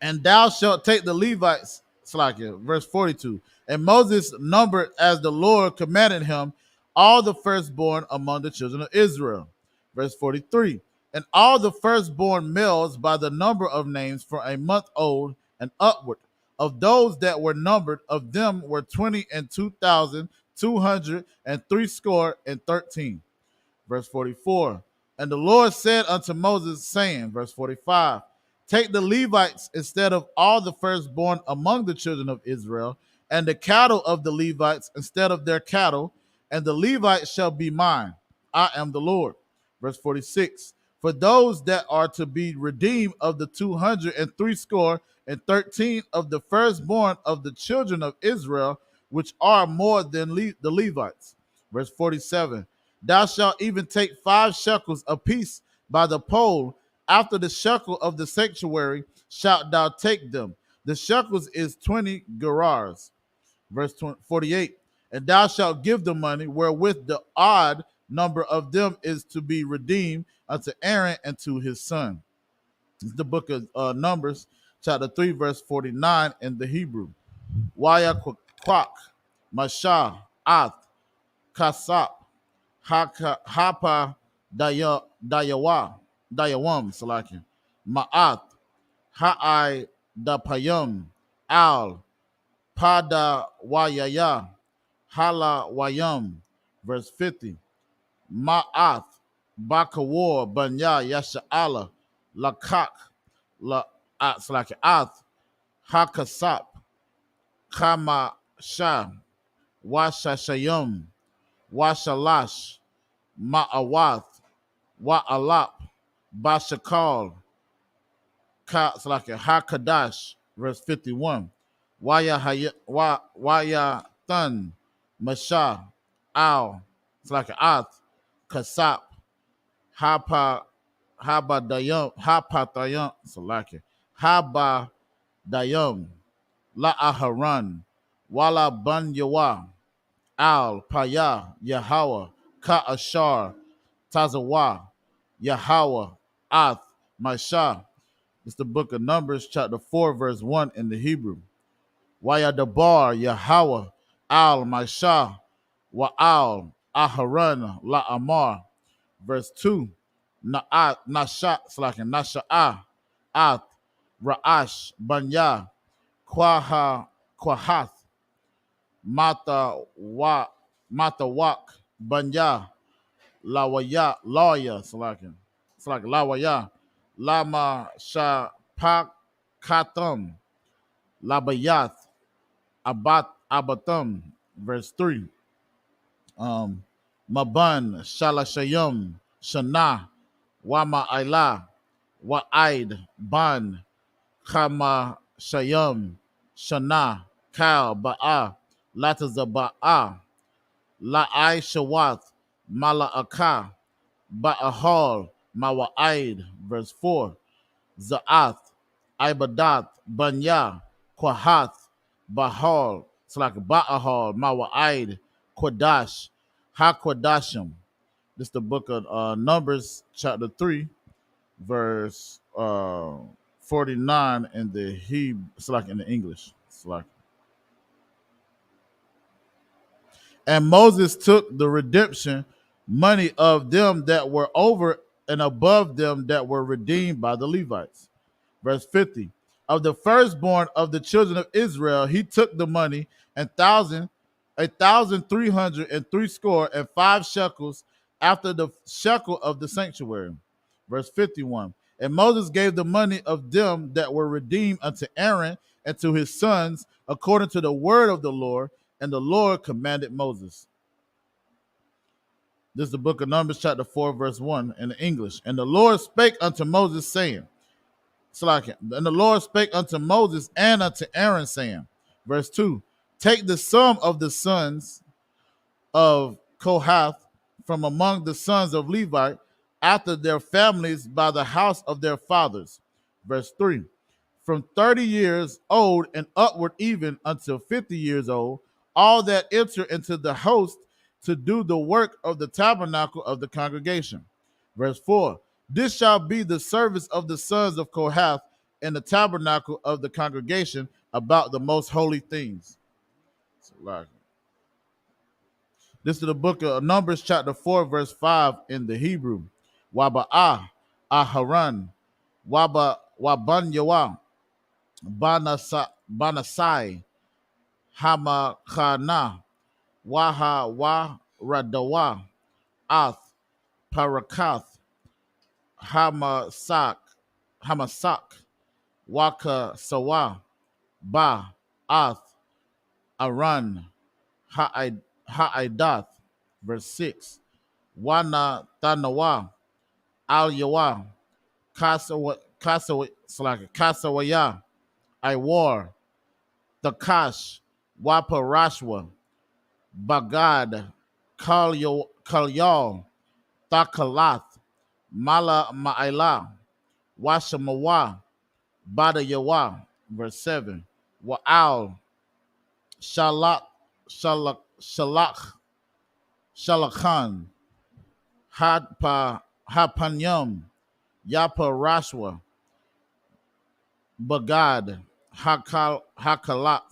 and thou shalt take the Levites, Slakia, verse 42. And Moses numbered as the Lord commanded him all the firstborn among the children of Israel. Verse 43. And all the firstborn males by the number of names for a month old and upward. Of those that were numbered, of them were 20 and 2,200 and 13. Verse 44. And the Lord said unto Moses, saying, verse 45, take the Levites instead of all the firstborn among the children of Israel, and the cattle of the Levites instead of their cattle, and the Levites shall be mine. I am the Lord. Verse 46. For those that are to be redeemed of the 213 of the firstborn of the children of Israel, which are more than the Levites. Verse 47. Thou shalt even take 5 shekels apiece by the pole. After the shekel of the sanctuary shalt thou take them. The shekels is 20 gerars. Verse 48. And thou shalt give the money wherewith the odd number of them is to be redeemed unto Aaron and to his son. It's the book of Numbers, chapter 3, verse 49 in the Hebrew. Waya Kwak, Mashah, Ath, Kasap, Hapa Dayawam, Salaki, Ma'at, Ha'ai Dapayum, Al, Pada Wayaya, Hala Wayum, verse 50. Ma'ath, Bakawar, Banya, Yasha'ala, Lakak, La Salaki, Ath, Hakasap, Kama Shah, Washashayum, Washalash, Ma'awath, Wa'alap, Bashakal, Hakadash, verse 51. Waya Thun, Mashah, Al, Ath, Kasap, Hapatayam, Haba Dayum, La Aharan, Wala Banyawa, Al Paya, Yahweh, Ka Ashar, Tazawa, Yahweh, Ath, Mashah. It's the book of Numbers, chapter 4, verse 1 in the Hebrew. Waya Dabar, Yahweh, Al Mashah, Wa'al, Aharan, La Amar. Verse 2. Nasha'ah, Ath, Ra'ash, Banya, Kwahath, Matawak, Banya, Lawaya, Lawaya, Lama Shapak Katham, Labayath, Abatham, verse 3. Maban, Shalashayum, Shana, Wama Ila, Wa'id, Ban, Kama Shayum, Shana, Kal, Ba'a, Latazaba'a, La'ai Shawath, Mala'aka, Ba'ahal, Mawa'id, verse 4. Za'ath, Ibadath, Banya, Kwahath, Bahal, it's like Ba'ahal, Mawa'id, Quadash, HaQuadashim. This is the book of Numbers, chapter 3, verse 49 in the Hebrew, it's like in the English. It's like, And Moses took the redemption money of them that were over and above them that were redeemed by the Levites. Verse 50. Of the firstborn of the children of Israel, he took the money and 1,365 shekels after the shekel of the sanctuary. Verse 51. And Moses gave the money of them that were redeemed unto Aaron and to his sons according to the word of the Lord, and the Lord commanded Moses. This is the book of Numbers, chapter 4, verse 1 in the English. And the Lord spake unto Moses, saying, and the Lord spake unto Moses and unto Aaron, saying, verse 2, take the sum of the sons of Kohath from among the sons of Levi after their families by the house of their fathers. Verse 3, from 30 years old and upward even until 50 years old, all that enter into the host to do the work of the tabernacle of the congregation. Verse 4, this shall be the service of the sons of Kohath in the tabernacle of the congregation about the most holy things. This is the book of Numbers, chapter 4, verse 5 in the Hebrew. Waba'ah, Aharon, Waban Yawa, Banasai, Hamakana, Waha Radawa, Ath, Parakath, Hamasak, Waka Sawa, Ba, Ath, Aran, Ha'idath. Verse 6. Wana Tanawa, Al Yawa, Kasawaya, Iwar, Takash, Waparashwa, Bagad, Kalyal, Takalath, Mala Ma'ila, Washamawa, Bada Yawa. Verse 7. Wa'al, Shalakhan, Hapanyam, Yapa Rashwa, Bagad, Hakalath,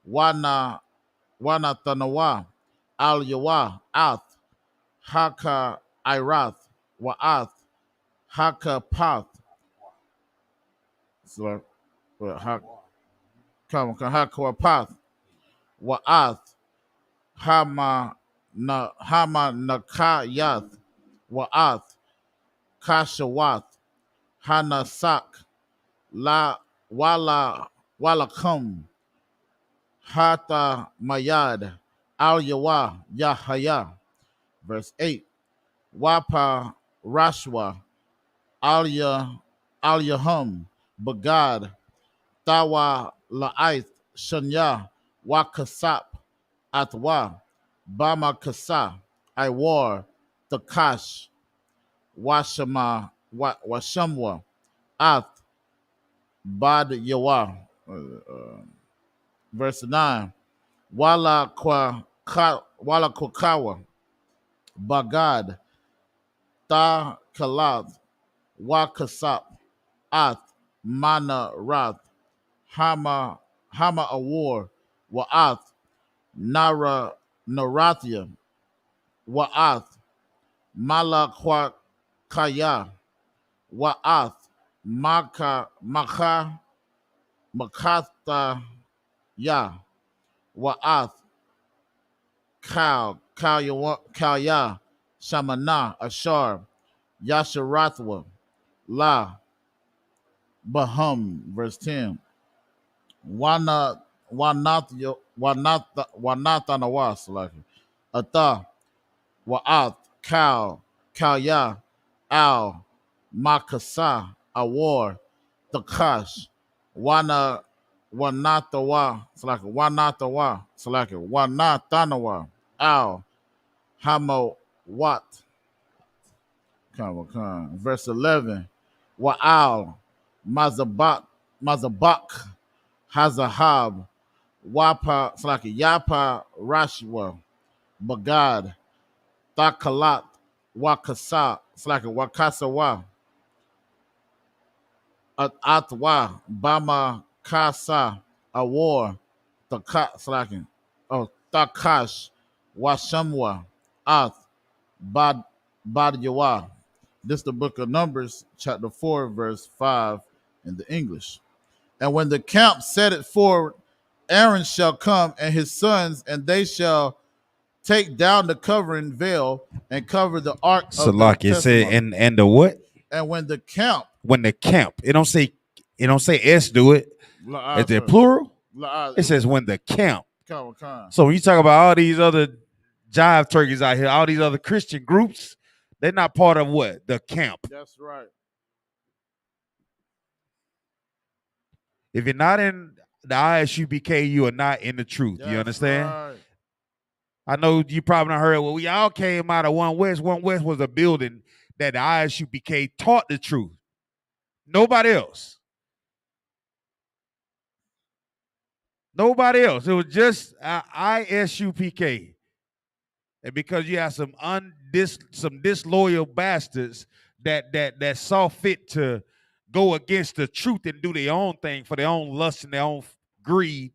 Wana Tanawa, Al Yawa, Ath, Haka Irath, Wa'ath, Haka Path. So, Haka Path, Wa'ath, Hama Nakayath, Wa'ath, Kashawath, Hanasak, Walakum, Hata Mayad, Al Yawa, Yahaya. Verse 8. Wapa Rashwa, Al Yahum, Bagad, Tawa La'ith, Shanya, Wakasap, Atwa, Bama Kasa, Iwar, Takash, Washamwa, Ath, Bad Yawa. Verse 9. Wala Kwakawa, Bagad, Ta Kalad, Wakasap, Ath, Mana Rath, Hama Awar, Wa'ath, Narathia, Wa'ath, Malakwakaya, Wa'ath, Makatha Ya, Wa'ath, Kalya, Shamana, Ashar, Yasharathwa, La, Bahum. Verse 10. Wanatanawas, Ata, Wa'ath, Kalya, Al, Makasa, Awar, Takash, Wanatawa, Wanatanawa, Al, Hamawat. Verse 11. Wa'al, Mazabak, Hazahab, Yapa Rashwa, Bagad, Takalat, Wakasawa, Atwa, Bama Kasa, Awar, Takat, Takash, Washamwa, Ath, Bad Yawa. This the book of Numbers, chapter 4, verse 5 in the English. And when the camp set it forward, Aaron shall come and his sons, and they shall take down the covering veil and cover the ark
So
of the
like it said,
testimony.
and the what?
And when the
camp, it don't say S do it. Is it plural? It says when the camp. So when you talk about all these other jive turkeys out here, all these other Christian groups, they're not part of what? The camp.
That's right.
If you're not in the ISUPK, you are not in the truth.
That's
you understand?
Right.
I know you probably not heard. Well, we all came out of One West. One West was a building that the ISUPK taught the truth. Nobody else. Nobody else. It was just ISUPK. And because you have some disloyal bastards that saw fit to go against the truth and do their own thing for their own lust and their own greed.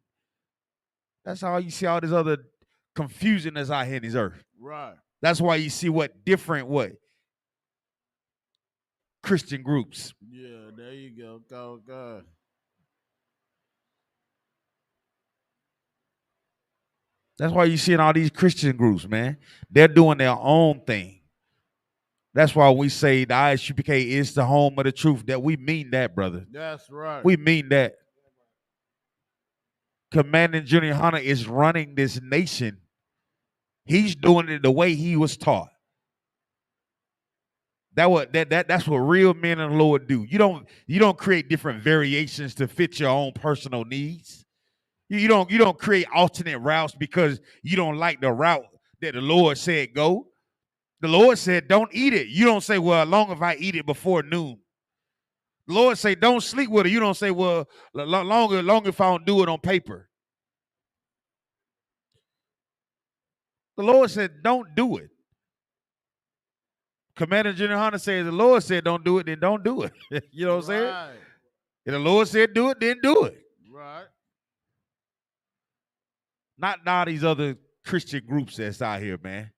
That's how you see all this other confusion that's out here in this earth.
Right.
That's why you see what Christian groups.
Yeah, there you go. Go, God.
That's why you seeing all these Christian groups, man. They're doing their own thing. That's why we say the ISUPK is the home of the truth. That we mean that, brother.
That's right.
We mean that. Commanding Junior Hunter is running this nation. He's doing it the way he was taught. That's what real men of the Lord do. You don't create different variations to fit your own personal needs. You don't create alternate routes because you don't like the route that the Lord said go. The Lord said don't eat it. You don't say, well, long if I eat it before noon. The Lord say don't sleep with it. You don't say, well, long if I don't do it on paper. The Lord said don't do it. Commander Junior Hunter says the Lord said don't do it, then don't do it. You know what I'm saying? If the Lord said do it, then do it.
Right.
Not now these other Christian groups that's out here, man.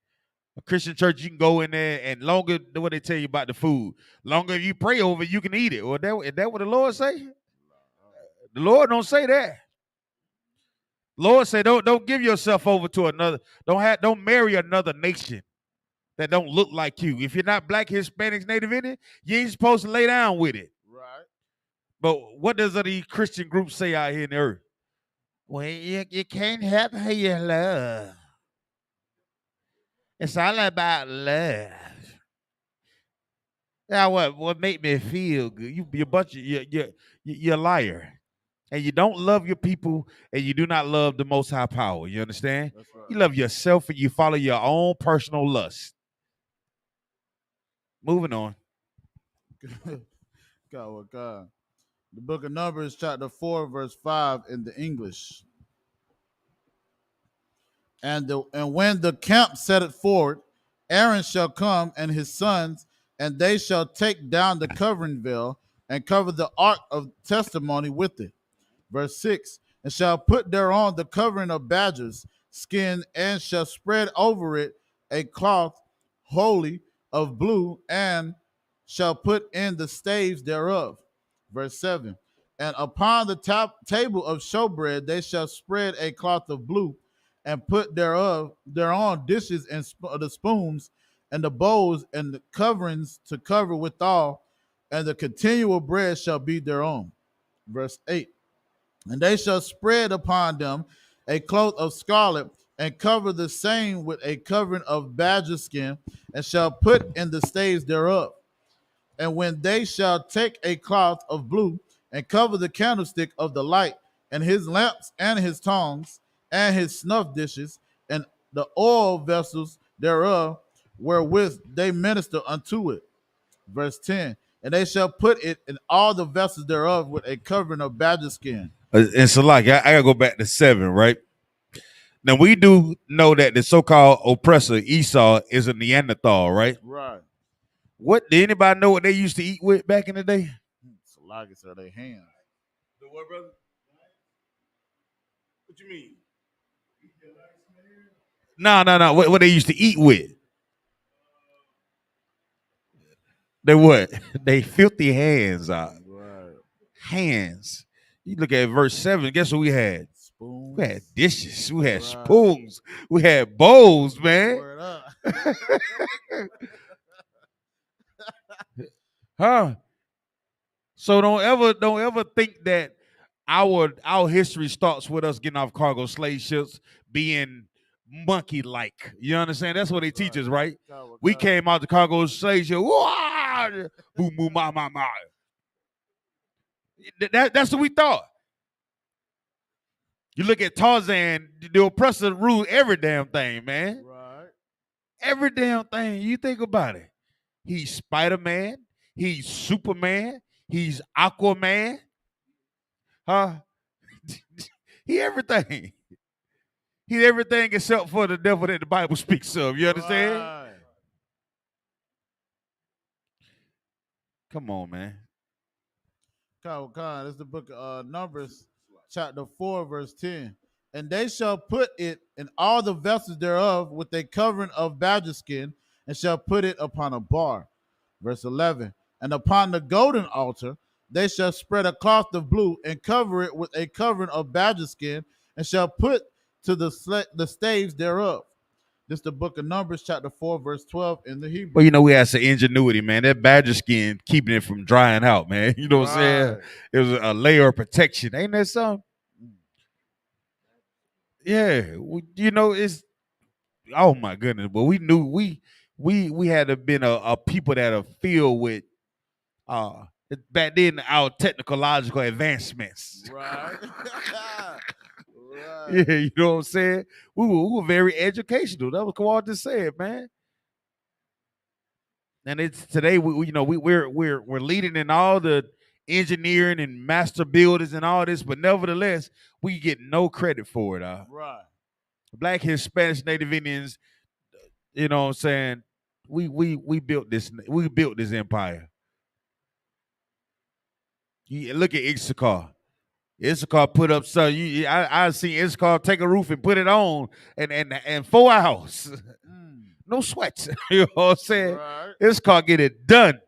A Christian church, you can go in there and longer than what they tell you about the food. Longer you pray over it, you can eat it. Or is that what the Lord say? The Lord don't say that. Lord say don't give yourself over to another. Don't marry another nation that don't look like you. If you're not black, Hispanics, Native Indian, you ain't supposed to lay down with it.
Right.
But what does these Christian groups say out here in the earth? Well, you can't help who you love. It's all about love. Now, what make me feel good? You're a bunch of you're a liar, and you don't love your people, and you do not love the Most High Power. You understand?
That's right.
You love yourself, and you follow your own personal lust. Moving on.
God. The book of Numbers, chapter 4, verse 5 in the English. And when the camp set it forward, Aaron shall come and his sons, and they shall take down the covering veil and cover the ark of testimony with it. Verse 6, and shall put thereon the covering of badgers' skin, and shall spread over it a cloth wholly of blue, and shall put in the staves thereof. Verse 7, and upon the table of showbread they shall spread a cloth of blue, and put thereon dishes and the spoons and the bowls and the coverings to cover withal, and the continual bread shall be thereon. Verse 8, and they shall spread upon them a cloth of scarlet, and cover the same with a covering of badger skin, and shall put in the staves thereof. And when they shall take a cloth of blue, and cover the candlestick of the light, and his lamps, and his tongs, and his snuff dishes, and the oil vessels thereof, wherewith they minister unto it. Verse 10, and they shall put it in all the vessels thereof with a covering of badger skin.
And so, like, I gotta go back to 7, right? Now we do know that the so-called oppressor Esau is a Neanderthal, right?
Right.
What did anybody know what they used to eat with back in the day?
Salagas are their hands.
The what, brother? What you mean?
No. What they used to eat with? They what? They filthy hands out.
Right.
Hands. You look at verse 7. Guess what we had?
Spoons.
We had dishes. We had
Right.
spoons. We had bowls, man.
Word up.
Huh? So don't ever think that our history starts with us getting off cargo slave ships being monkey like. You understand? That's what they teach us, right? We came out the cargo slave ship. Wah! Boom, boom, ma. That's what we thought. You look at Tarzan, the oppressor ruled every damn thing, man.
Right.
Every damn thing. You think about it. He's Spider-Man. He's Superman. He's Aquaman. Huh? He everything. He's everything except for the devil that the Bible speaks of. You understand?
Right.
Come on, man.
This is the book of Numbers, chapter 4, verse 10. And they shall put it in all the vessels thereof with a covering of badger skin, and shall put it upon a bar. Verse 11. And upon the golden altar they shall spread a cloth of blue, and cover it with a covering of badger skin, and shall put to the staves thereof. This is the book of Numbers, chapter 4, verse 12 in the Hebrew.
Well, you know, we had some ingenuity, man. That badger skin keeping it from drying out, man. You know what I'm saying? It was a layer of protection. Ain't that something? Yeah. You know, it's, oh my goodness. But we knew we had to been a people that are filled with back then our technological advancements.
Right.
Yeah, you know what I'm saying? We were very educational. That was what Kawhi just said, man. And it's today we're leading in all the engineering and master builders and all this, but nevertheless, we get no credit for it.
Right.
Black, Hispanics, Native Indians, you know what I'm saying? We built this empire. You look at Isupk. Isupk put up something. I seen Isupk take a roof and put it on and 4 hours. No sweats. You know what I'm saying?
Right.
Isupk get it done.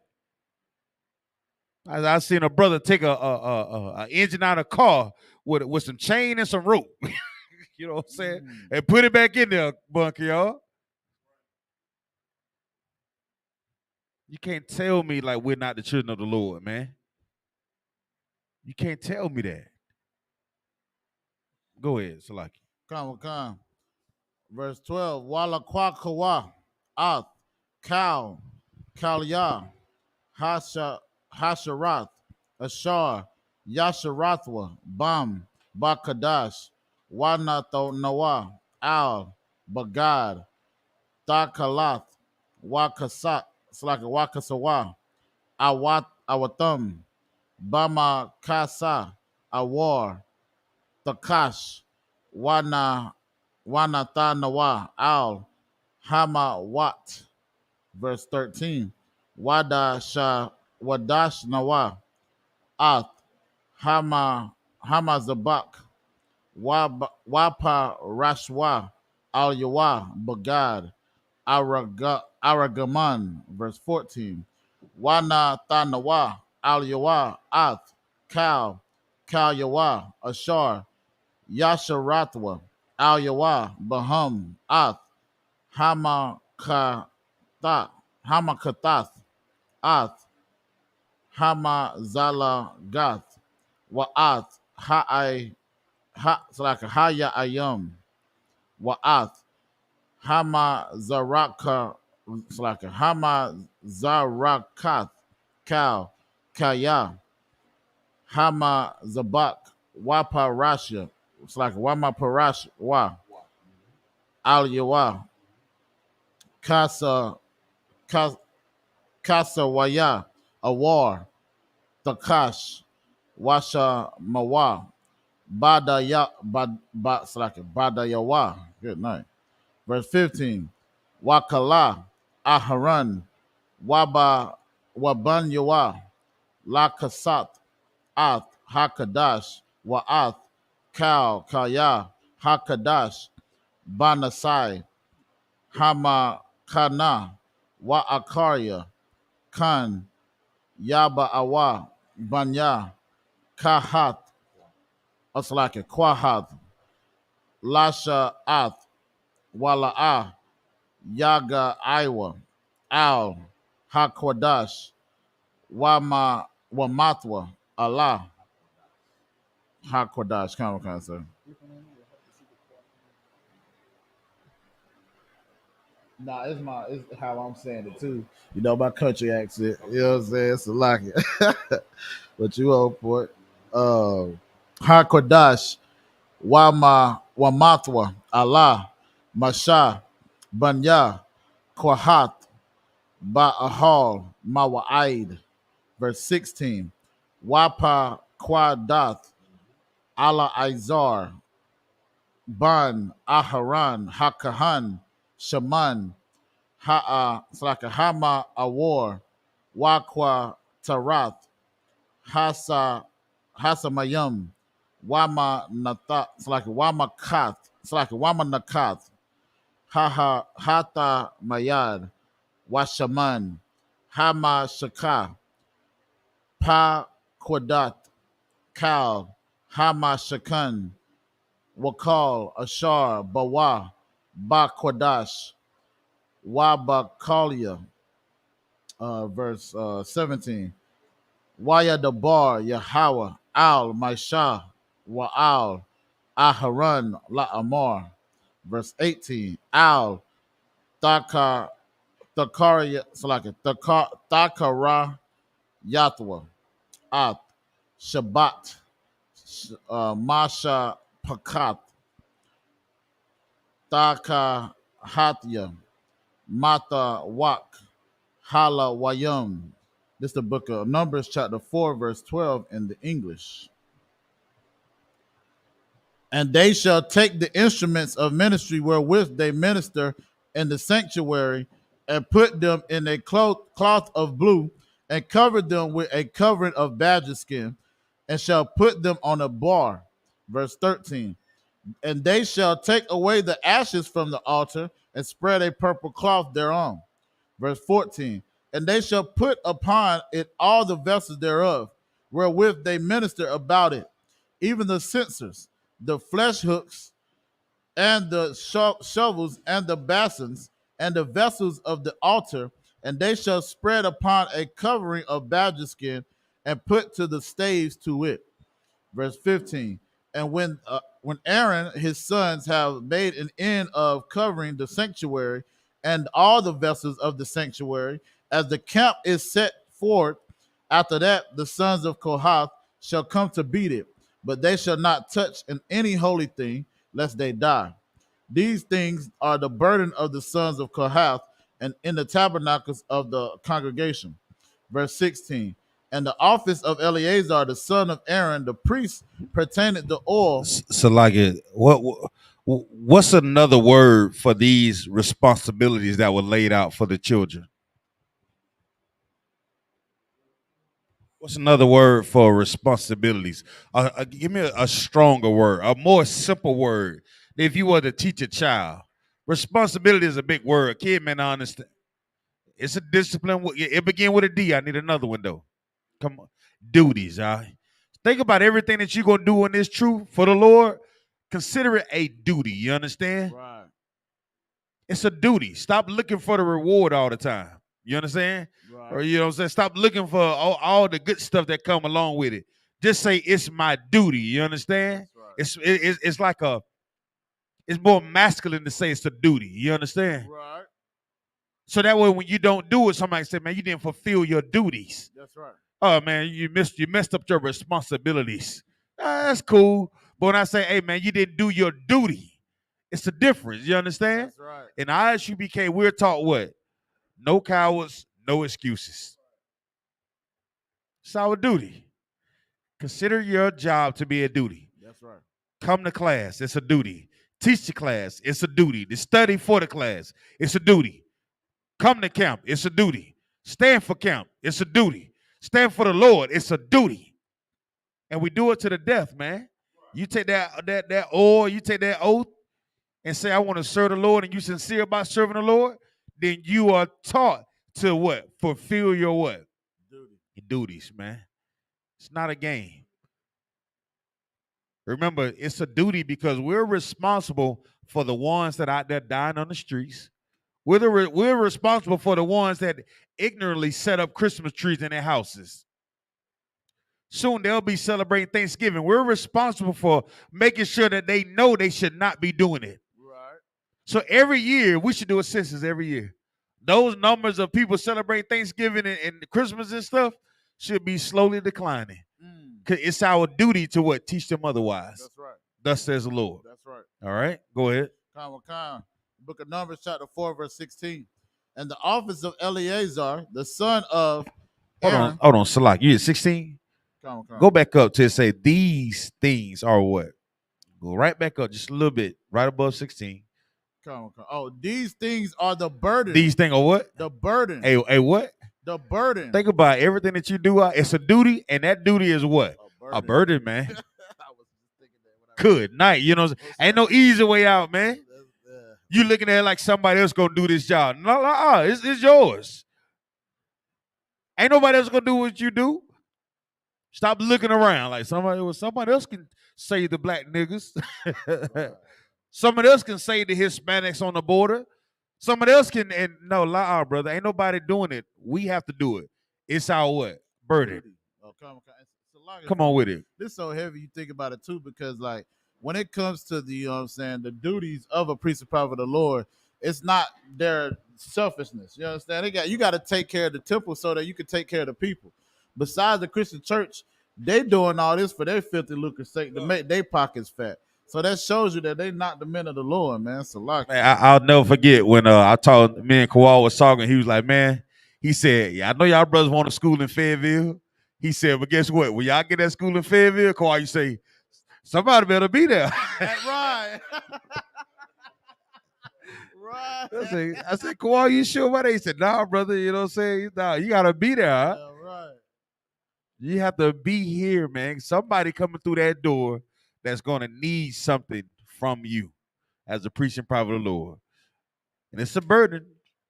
I seen a brother take a engine out of a car with some chain and some rope. You know what I'm saying? And put it back in there, bunker, y'all. You can't tell me like we're not the children of the Lord, man. You can't tell me that. Go ahead, Salaki.
Come. Verse 12. Wala kwa kawa, ath, cow, kalia, Hasharath, Ashar, Yasharathwa, Bam, Bakadash, Wanatho Noah, Al, Bagad, Thakalath, Wakasawa, Awatham, Bama Kasa, Awar, Takash, Wanathanawa, Al, Hama Wat. Verse 13. Wadash Nawa, Ath, Hamazabak, Wapa Rashwa, Al Yawa, Bagad, Aragaman. Verse 14. Wana Thanawa, Al Yawa, Ath, Kal Yawa, Ashar, Yasharathwa, Al Yawa, Bahum, Ath, Hamakathath, Ath, Hamazala Gath, Wa'ath, Haya Ayam, Wa'ath, Hamazarakath, Kaya, Hamazabak, Wapa Rasha, it's like Wama Parash, Wa, Al Yawa, Kasa Waya, Awar, Takash, Washa Mawa, Badayawa. Good night. Verse 15. Wakala, Aharan, Wabanyawa, Lakasat, Ath, Hakadash, Wa'ath, Kaya, Hakadash, Banasai, Hama Kana, Wa Akaria, Kan, Yaba Awa, Banya, Kahat, Aslake, Kwahat, Lasha Ath, Wala'a, Yaga Iwa, Al, Hakwadash, Wamatwa, Allah, Hakwadash, come on, sir. Nah, it's how I'm saying it too. You know my country accent. You know what I'm saying? It's a like it. But you old for it. Hakwadash, Wamatwa, Allah, Masha, Banya, Kwahat, Ba'ahal, Mawa'id. Verse 16. Wapa Quadath, Allah Izar, Ban, Aharan, Hakahan, Shaman, Hama Awar, Wakwa Tarath, Hasamayam, Wama Natha, Wama Kath, Wama Nakath, Hata Mayad, Washaman, Hama Shaka, Pa Quadat, Kal, Hama Shakan, Wakal, Ashar, Bawa, Ba Quadash, Wabakalia, verse 17. Waya Dabar, Yahweh, Al, Maisha, Wa'al, Aharan, La Amar, verse 18. Al, Thaka, Thakara, Thakara, Yathwa, Ath, Shabbat, Masha Pakat, Thaka Hatya, Mata Wak, Hala Wayam. This is the book of Numbers, chapter 4, verse 12 in the English. And they shall take the instruments of ministry wherewith they minister in the sanctuary and put them in a cloth of blue and cover them with a covering of badger skin and shall put them on a bar. Verse 13. And they shall take away the ashes from the altar and spread a purple cloth thereon. Verse 14. And they shall put upon it all the vessels thereof, wherewith they minister about it, even the censers, the flesh hooks, and the shovels, and the basins, and the vessels of the altar, and they shall spread upon a covering of badger skin, and put to the staves to it. Verse 15. And when Aaron his sons have made an end of covering the sanctuary and all the vessels of the sanctuary, as the camp is set forth, after that the sons of Kohath shall come to beat it, but they shall not touch in any holy thing, lest they die. These things are the burden of the sons of Kohath, and in the tabernacles of the congregation. Verse 16. And the office of Eleazar, the son of Aaron, the priest, pertained to oil.
So like it, what's another word for these responsibilities that were laid out for the children? What's another word for responsibilities? Give me a stronger word, a more simple word. If you were to teach a child, responsibility is a big word. A kid may not understand. It's a discipline. It begins with a D. I need another one though. Come on, duties. All right. Think about everything that you're gonna do in this truth for the Lord. Consider it a duty. You understand?
Right.
It's a duty. Stop looking for the reward all the time. You understand?
Right.
Or you know what I'm saying? Stop looking for all the good stuff that come along with it. Just say it's my duty. You understand?
Right.
It's like it's more masculine to say it's a duty. You understand?
Right.
So that way when you don't do it, somebody say, man, you didn't fulfill your duties.
That's right.
Oh man, you messed up your responsibilities. That's cool. But when I say, hey man, you didn't do your duty, it's a difference. You understand?
That's right.
In ISUBK, we're taught what? No cowards, no excuses. It's our duty. Consider your job to be a duty.
That's right.
Come to class, it's a duty. Teach the class, it's a duty. To study for the class, it's a duty. Come to camp, it's a duty. Stand for camp, it's a duty. Stand for the Lord, it's a duty. And we do it to the death, man. You take that oil, you take that oath, and say, I want to serve the Lord, and you sincere about serving the Lord, then you are taught to what? Fulfill your what? Your duties, man. It's not a game. Remember, it's a duty because we're responsible for the ones that are out there dying on the streets. We're responsible for the ones that ignorantly set up Christmas trees in their houses. Soon they'll be celebrating Thanksgiving. We're responsible for making sure that they know they should not be doing it.
Right.
So every year, we should do a census every year. Those numbers of people celebrating Thanksgiving and Christmas and stuff should be slowly declining. Because it's our duty to what? Teach them otherwise.
That's right.
Thus says the Lord.
That's right.
All right, go ahead.
Book of Numbers, chapter 4, verse 16. And the office of Eleazar, the son of Aaron.
Hold on, Salak. You at 16? Go back up to say these things are what? Go right back up just a little bit, right above 16.
Oh, these things are the burden.
These things are what?
The burden.
Hey, what?
The burden.
Think about everything that you do. It's a duty, and that duty is what? A burden, man.
I was thinking that
Good night. You know, ain't no easy way out, man. You looking at it like somebody else gonna do this job. No, it's yours. Ain't nobody else gonna do what you do. Stop looking around like somebody else can save the black niggas. Somebody else can save the Hispanics on the border. Somebody else can, and no, brother. Ain't nobody doing it. We have to do it. It's our what? Burden. Come on with it.
This is so heavy you think about it too, because like when it comes to the, you know what I'm saying, the duties of a priest and prophet of the Lord, it's not their selfishness. You understand? You got to take care of the temple so that you can take care of the people. Besides the Christian church, they doing all this for their filthy lucre's sake to make their pockets fat. So that shows you that they not the men of the Lord, man. So like,
I'll never forget when I told me and Kawal was talking. He was like, man, he said, yeah, I know y'all brothers want a school in Fayetteville. He said, but guess what? When y'all get that school in Fayetteville, Kawal, you say, somebody better be there.
That's right. Right.
I said, Kawal, you sure about that? He said, nah, brother, you know what I'm saying? Nah, you gotta be there, huh?
Yeah, right.
You have to be here, man. Somebody coming through that door that's gonna need something from you as a preaching prophet of the Lord. And it's a burden.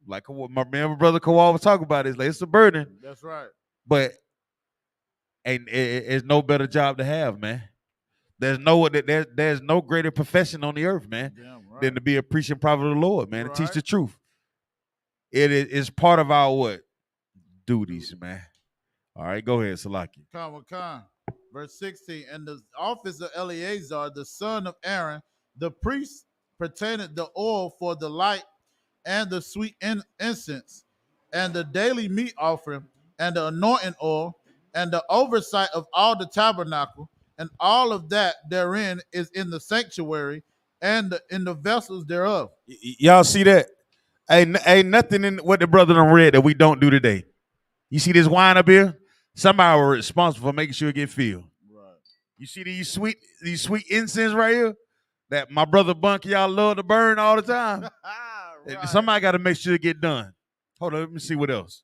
Like my brother Kawal was talking about, it's a burden.
That's right.
But it's no better job to have, man. There's no greater profession on the earth, man, than to be a preaching prophet of the Lord, man, and teach the truth. It is part of our what? Duties, man. All right, go ahead, Salaki.
Verse 16, and the office of Eleazar, the son of Aaron, the priest, pertained the oil for the light and the sweet incense, and the daily meat offering, and the anointing oil, and the oversight of all the tabernacle, and all of that therein is in the sanctuary and in the vessels thereof.
Y'all see that? Ain't nothing in what the brother done read that we don't do today. You see this wine up here? Somebody was responsible for making sure it get filled.
Right.
You see these sweet incense right here that my brother Bunky y'all love to burn all the time. Right. Somebody got to make sure it get done. Hold on, let me see what else.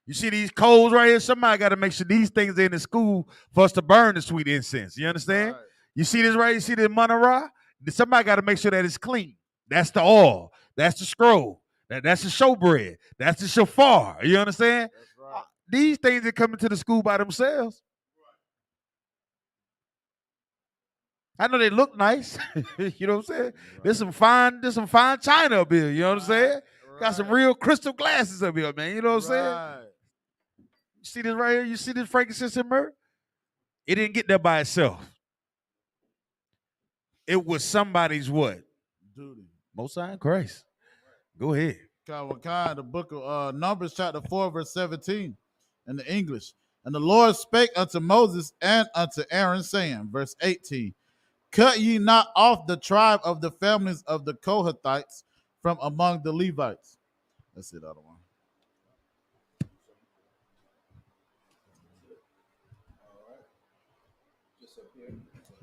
You see these coals right here? Somebody got to make sure these things are in the school for us to burn the sweet incense. You understand? Right. You see this right? You see this manara? Somebody got to make sure that it's clean. That's the oil. That's the scroll. That's the showbread. That's the shofar. You understand?
That's right.
These things that come into the school by themselves. I know they look nice. You know what I'm saying? Right. There's some fine china up here. You know what I'm saying? Right. Got some real crystal glasses up here, man. You know what I'm saying? You see this right here? You see this frankincense and myrrh? It didn't get there by itself. It was somebody's what?
Duty.
Most High in Christ. Go ahead.
The book of Numbers, chapter 4, verse 17 in the English. And the Lord spake unto Moses and unto Aaron, saying, verse 18, cut ye not off the tribe of the families of the Kohathites from among the Levites. That's it, other one.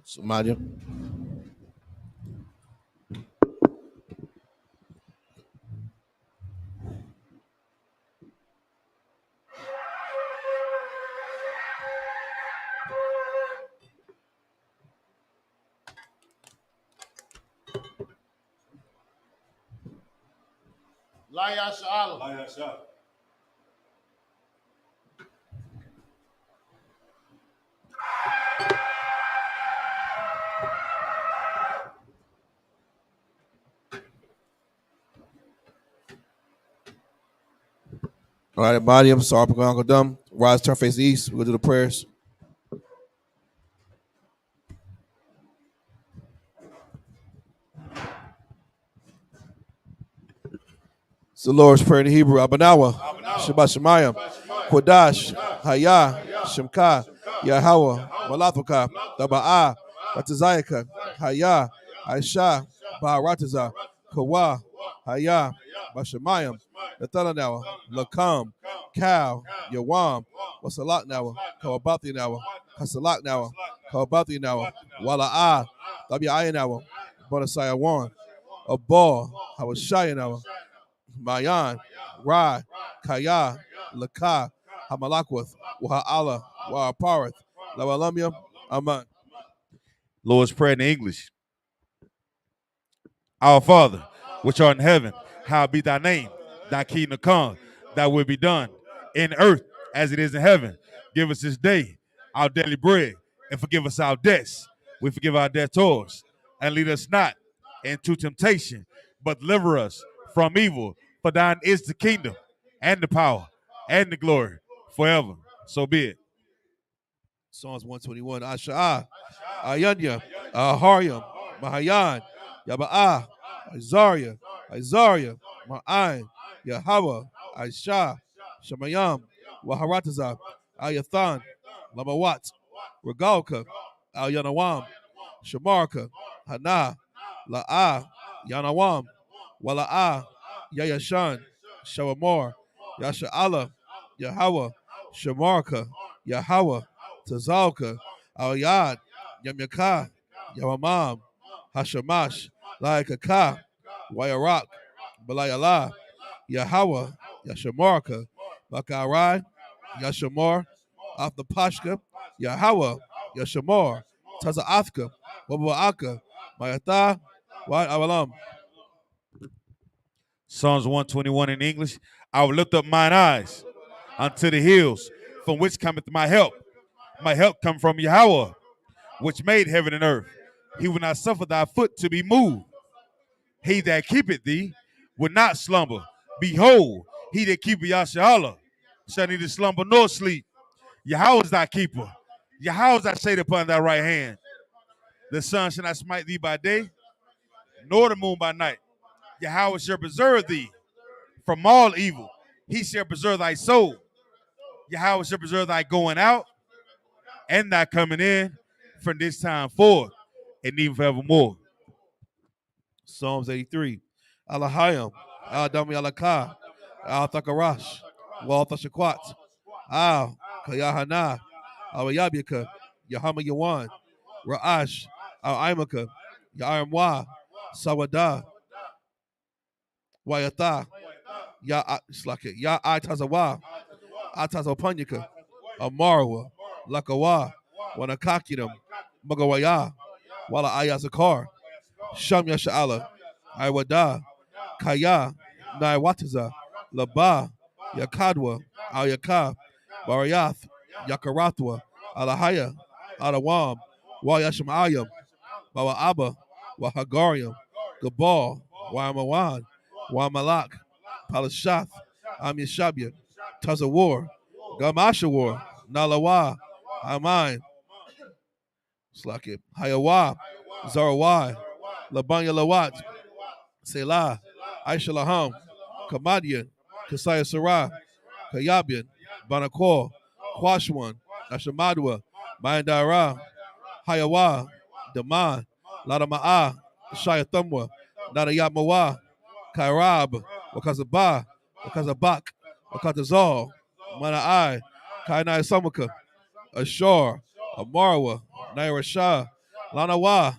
Somalia.
Laya Sha'ala.
All right, body. I'm sorry, Uncle Dumb. Rise, turn face east. We'll do the prayers. It's the Lord's Prayer in Hebrew. Abanawa, Shabbat Shemayim, Kodash, Haya, Shemka, Yahweh, Malathaka, Daba'ah, Batazayaka, Haya, Aisha, Baharataza, Kawa, Haya, Bashemayim, Nathalanawa, Lakam, Cow, Yawam, Wasalak Nawa, Kawabathi Nawa, Kasalak Nawa, Kawabathi Nawa, Wala'ah, Tabi'ayan Nawa, Bonasaya Wan, Abal, Hawashaya Nawa, Mayan, Ra, Kaya, Laka, Hamalakwath, Waha'ala, Wa'aparith, Lawalamya, Aman.
Lord's Prayer in English. Our Father, which art in heaven, hallowed be thy name. Thy kingdom come, thy will be done, in earth as it is in heaven. Give us this day our daily bread, and forgive us our debts. We forgive our debtors, and lead us not into temptation, but deliver us from evil. For thine is the kingdom, and the power, and the glory, forever. So be it.
Psalms 121. Asha'ah, Ayanya, Aharyam, Mahayan, Yaba'ah, Isaiah, Ma'ayin, Yahweh, Aisha, Shemayam, Waharataza, Ayathan, Lamawat, Regalka, Al Yanawam, Shamarka, Hana, La'ah, Yanawam, Wala'ah, Yayashan, Shawamor, Yasha'ala, Yahweh, Shamarka, Yahweh, Tazalka, Al Yad, Yamyaka, Yawamam, Hashamash, Laikaka, Wayarak, Balayala, Yahweh, Yashamarka, Bakarai, Yashamar, Off the Pashka, Yahweh, Yashamar, Tazaathka, Wabuaka, Mayatha, Wa Awalam.
Psalms 121 in English. I will lift up mine eyes unto the hills, from which cometh my help. My help come from Yahweh, which made heaven and earth. He will not suffer thy foot to be moved. He that keepeth thee will not slumber. Behold, he that keepeth Yashala shall neither slumber nor sleep. Yahweh is thy keeper. Yahweh is thy shade upon thy right hand. The sun shall not smite thee by day, nor the moon by night. Yahweh shall preserve thee from all evil. He shall preserve thy soul. Yahweh shall preserve thy going out and thy coming in from this time forth and even forevermore.
Psalms 83. Alahayam, Adami Alaka, Al Thakarash, Wal Thashakwat, Al Kayahana, Al Yabika, Yahama Yawan, Ra'ash, Al Imaka, Ya'aramwa, Sawada, Wayatha, Ya Slake, Ya Atazawa, Atazapanyaka, Amarwa, Lakawa, Wanakakidam, Magawaya, Wala Ayazakar, Sham Yasha'ala, Iwada, Kaya, Naiwataza, Laba, Yakadwa, Ayaka, Barayath, Yakarathwa, Alahaya, Alawam, Wayashamayam, Bawa'aba, Wahagariam, Gabal, Wamawan, Wamalak, Palashath, Amyashabya, Tazawar, Gamashawar, Nalawa, Amain, Slakit, Hayawa, Zarawai, Labanya Lawat, Selah, Aisha Laham, Kamadian, Kasaya Sarah, Kayabian, Banakor, Kwashwan, Ashamadwa, Mayandara, Hayawa, Daman, Ladama'a, Shayathamwa, Nadayatmawa, Kairab, Wakazaba, Wakazabak, Wakazazal, Mana'ai, Kainai Samaka, Ashar, Amarwa, Naira Shah, Lanawa,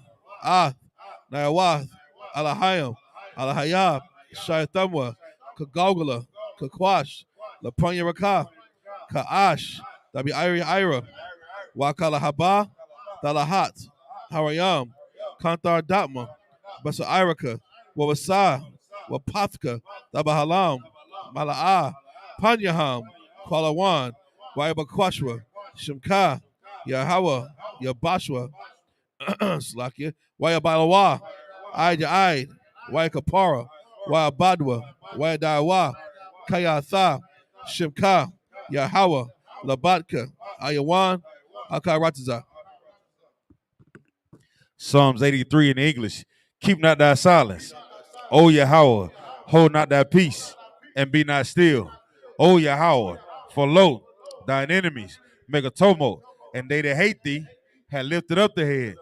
Naiwath, Alahayam, Alahayab, Shayathamwa, Kagogala, Kakwash, Lapanya Raka, Ka'ash, Dabi Ira, Wakala Haba, Dalahat, Harayam, Kantar Datma, Basa Iraka, Wawasa, Wapathka, Dabahalam, Mala'ah, Panyaham, Kwalawan, Wayabakwashwa, Shimka, Yahweh, Yabashwa, Slakia, Wayabalawa, Aid, Wayakapara, Wayabadwa, Wayadawa, Kayatha, Shimka, Yahweh, Labatka, Ayawan, Akarataza.
Psalms 83 in English. Keep not thy silence, O Yahweh, hold not thy peace, and be not still. O Yahweh, for lo, thine enemies make a tumult, and they that hate thee have lifted up the head.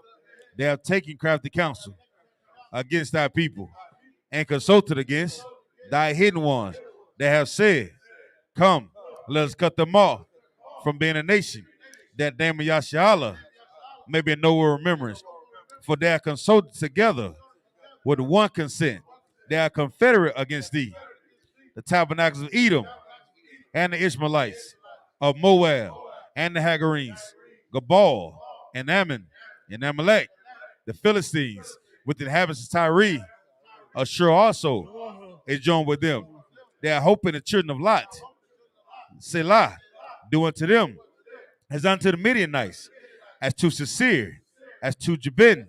They have taken crafty counsel against thy people, and consulted against thy hidden ones. They have said, come, let us cut them off from being a nation, that name of Yashala may be no remembrance. For they are consulted together with one consent. They are confederate against thee. The tabernacles of Edom and the Ishmaelites, of Moab and the Hagarenes, Gabal and Ammon and Amalek, the Philistines with the inhabitants of Tyre, Ashur also is joined with them. They are hoping the children of Lot, Selah, do unto them as unto the Midianites, as to Sisir, as to Jabin,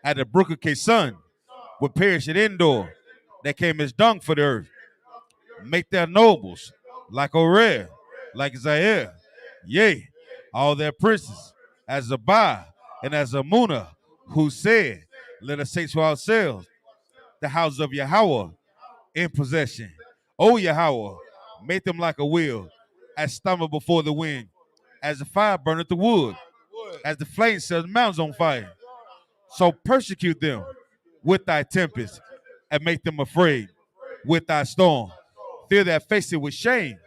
at the brook of Keson, would perish at Endor, that came as dung for the earth. Make their nobles like Oreb, like Zaire, yea, all their princes, as Zabah and as Amunah, who said, let us take to ourselves the house of Yahweh in possession. O Yahweh, make them like a wheel, as stumble before the wind, as the fire burneth the wood, as the flame sets mountains on fire. So persecute them with thy tempest, and make them afraid with thy storm. Fill their faces with shame,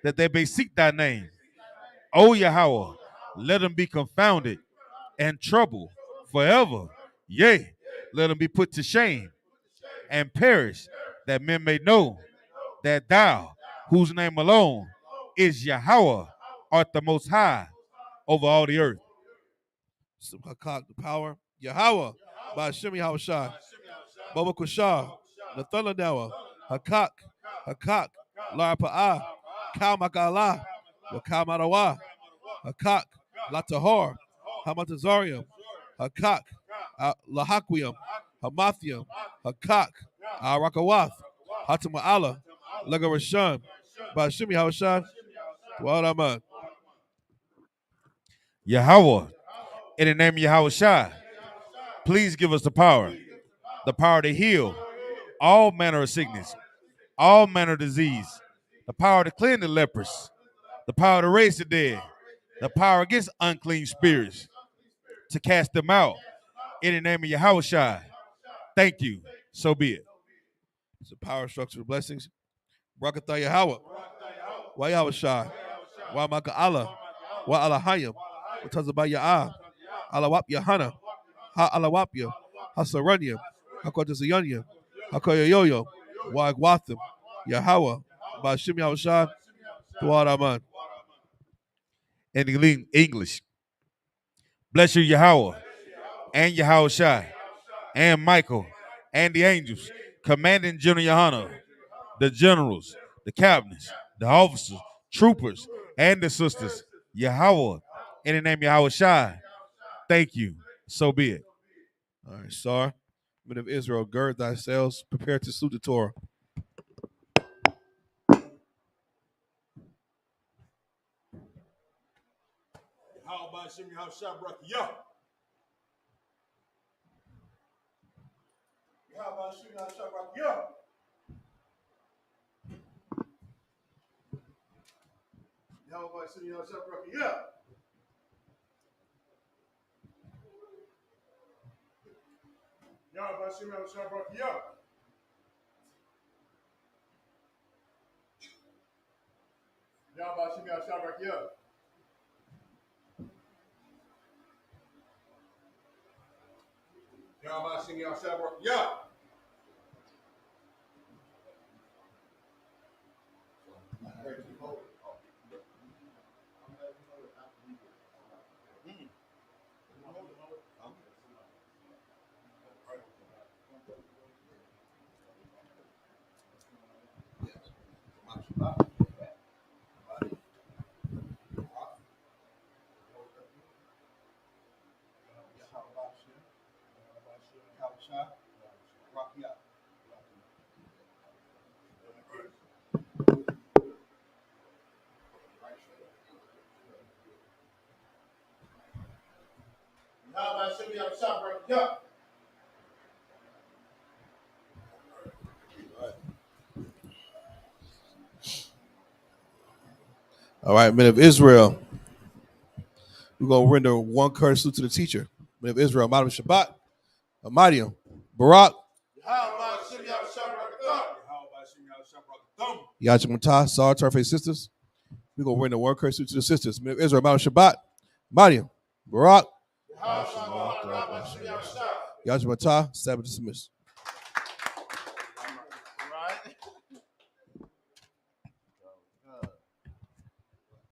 that they may seek thy name. O Yahweh, let them be confounded and troubled forever. Yea, let them be put to shame and perish, that men may know that thou, whose name alone is Yahweh, art the most high over all the earth.
Hakak, the power. Yahweh, by Hashem Yahushai. Baba Kushah, the thunder dower. Hakak, Hakak, Lar Pa'ah, Kal Makala, Wakal Marawa. Hakak, Latahor, Hamatazarium. Hakak, Lahaquium, Hamathium. Hakak, Rakawath, Hatama'ala, Lagarasham. By Hashem Yahushai. Wadaman.
Yahweh, in the name of Yahweh Shai, please give us the power to heal all manner of sickness, all manner of disease, the power to cleanse the lepers, the power to raise the dead, the power against unclean spirits, to cast them out. In the name of Yahweh Shai, thank you. So be it.
It's a power structure of blessings. Barakatah Yahweh. Wa Yahweh Shai. Wa Maka Allah. Wa Alahayim. Wa Tazabah Ya'ah. Alawap Yahana. Ha Alawapya. Ha Saranyam. Ha Kotazayanyam. Ha Koyoyoyo. Wa Agwatham. Yahweh. Bashim Yahweh Shai. Tuad Aman.
In English, bless you, Yahweh, and Yahweh Shai, and Michael, and the angels, commanding General Yohana, the generals, the captains, the officers, troopers, and the sisters. Yahweh, in the name of Yahweh Shai, thank you. So be it.
All right, Sar. Men of Israel, gird thyself, prepare to salute the Torah.
How about Shimmy How Shabrak? Yo. How about Shimmy How Shabrak? Yo. How about Shimmy How Shabrak? Yo. How about Shimmy How Shabrak? Yo. How about Shimmy How Shabrak? Yo. How about Shimmy How Shabrak? Yo.
All right, men of Israel. We're going to render one curse salute to the teacher. Men of Israel, Madam Shabbat, Amadium, Barak, Yajimata, Sar, Tarfe sisters. We're going to render one curse salute to the sisters. Men of Israel, Madam Shabbat, Amadium, Barak, Yajimata, Sabbath dismissed.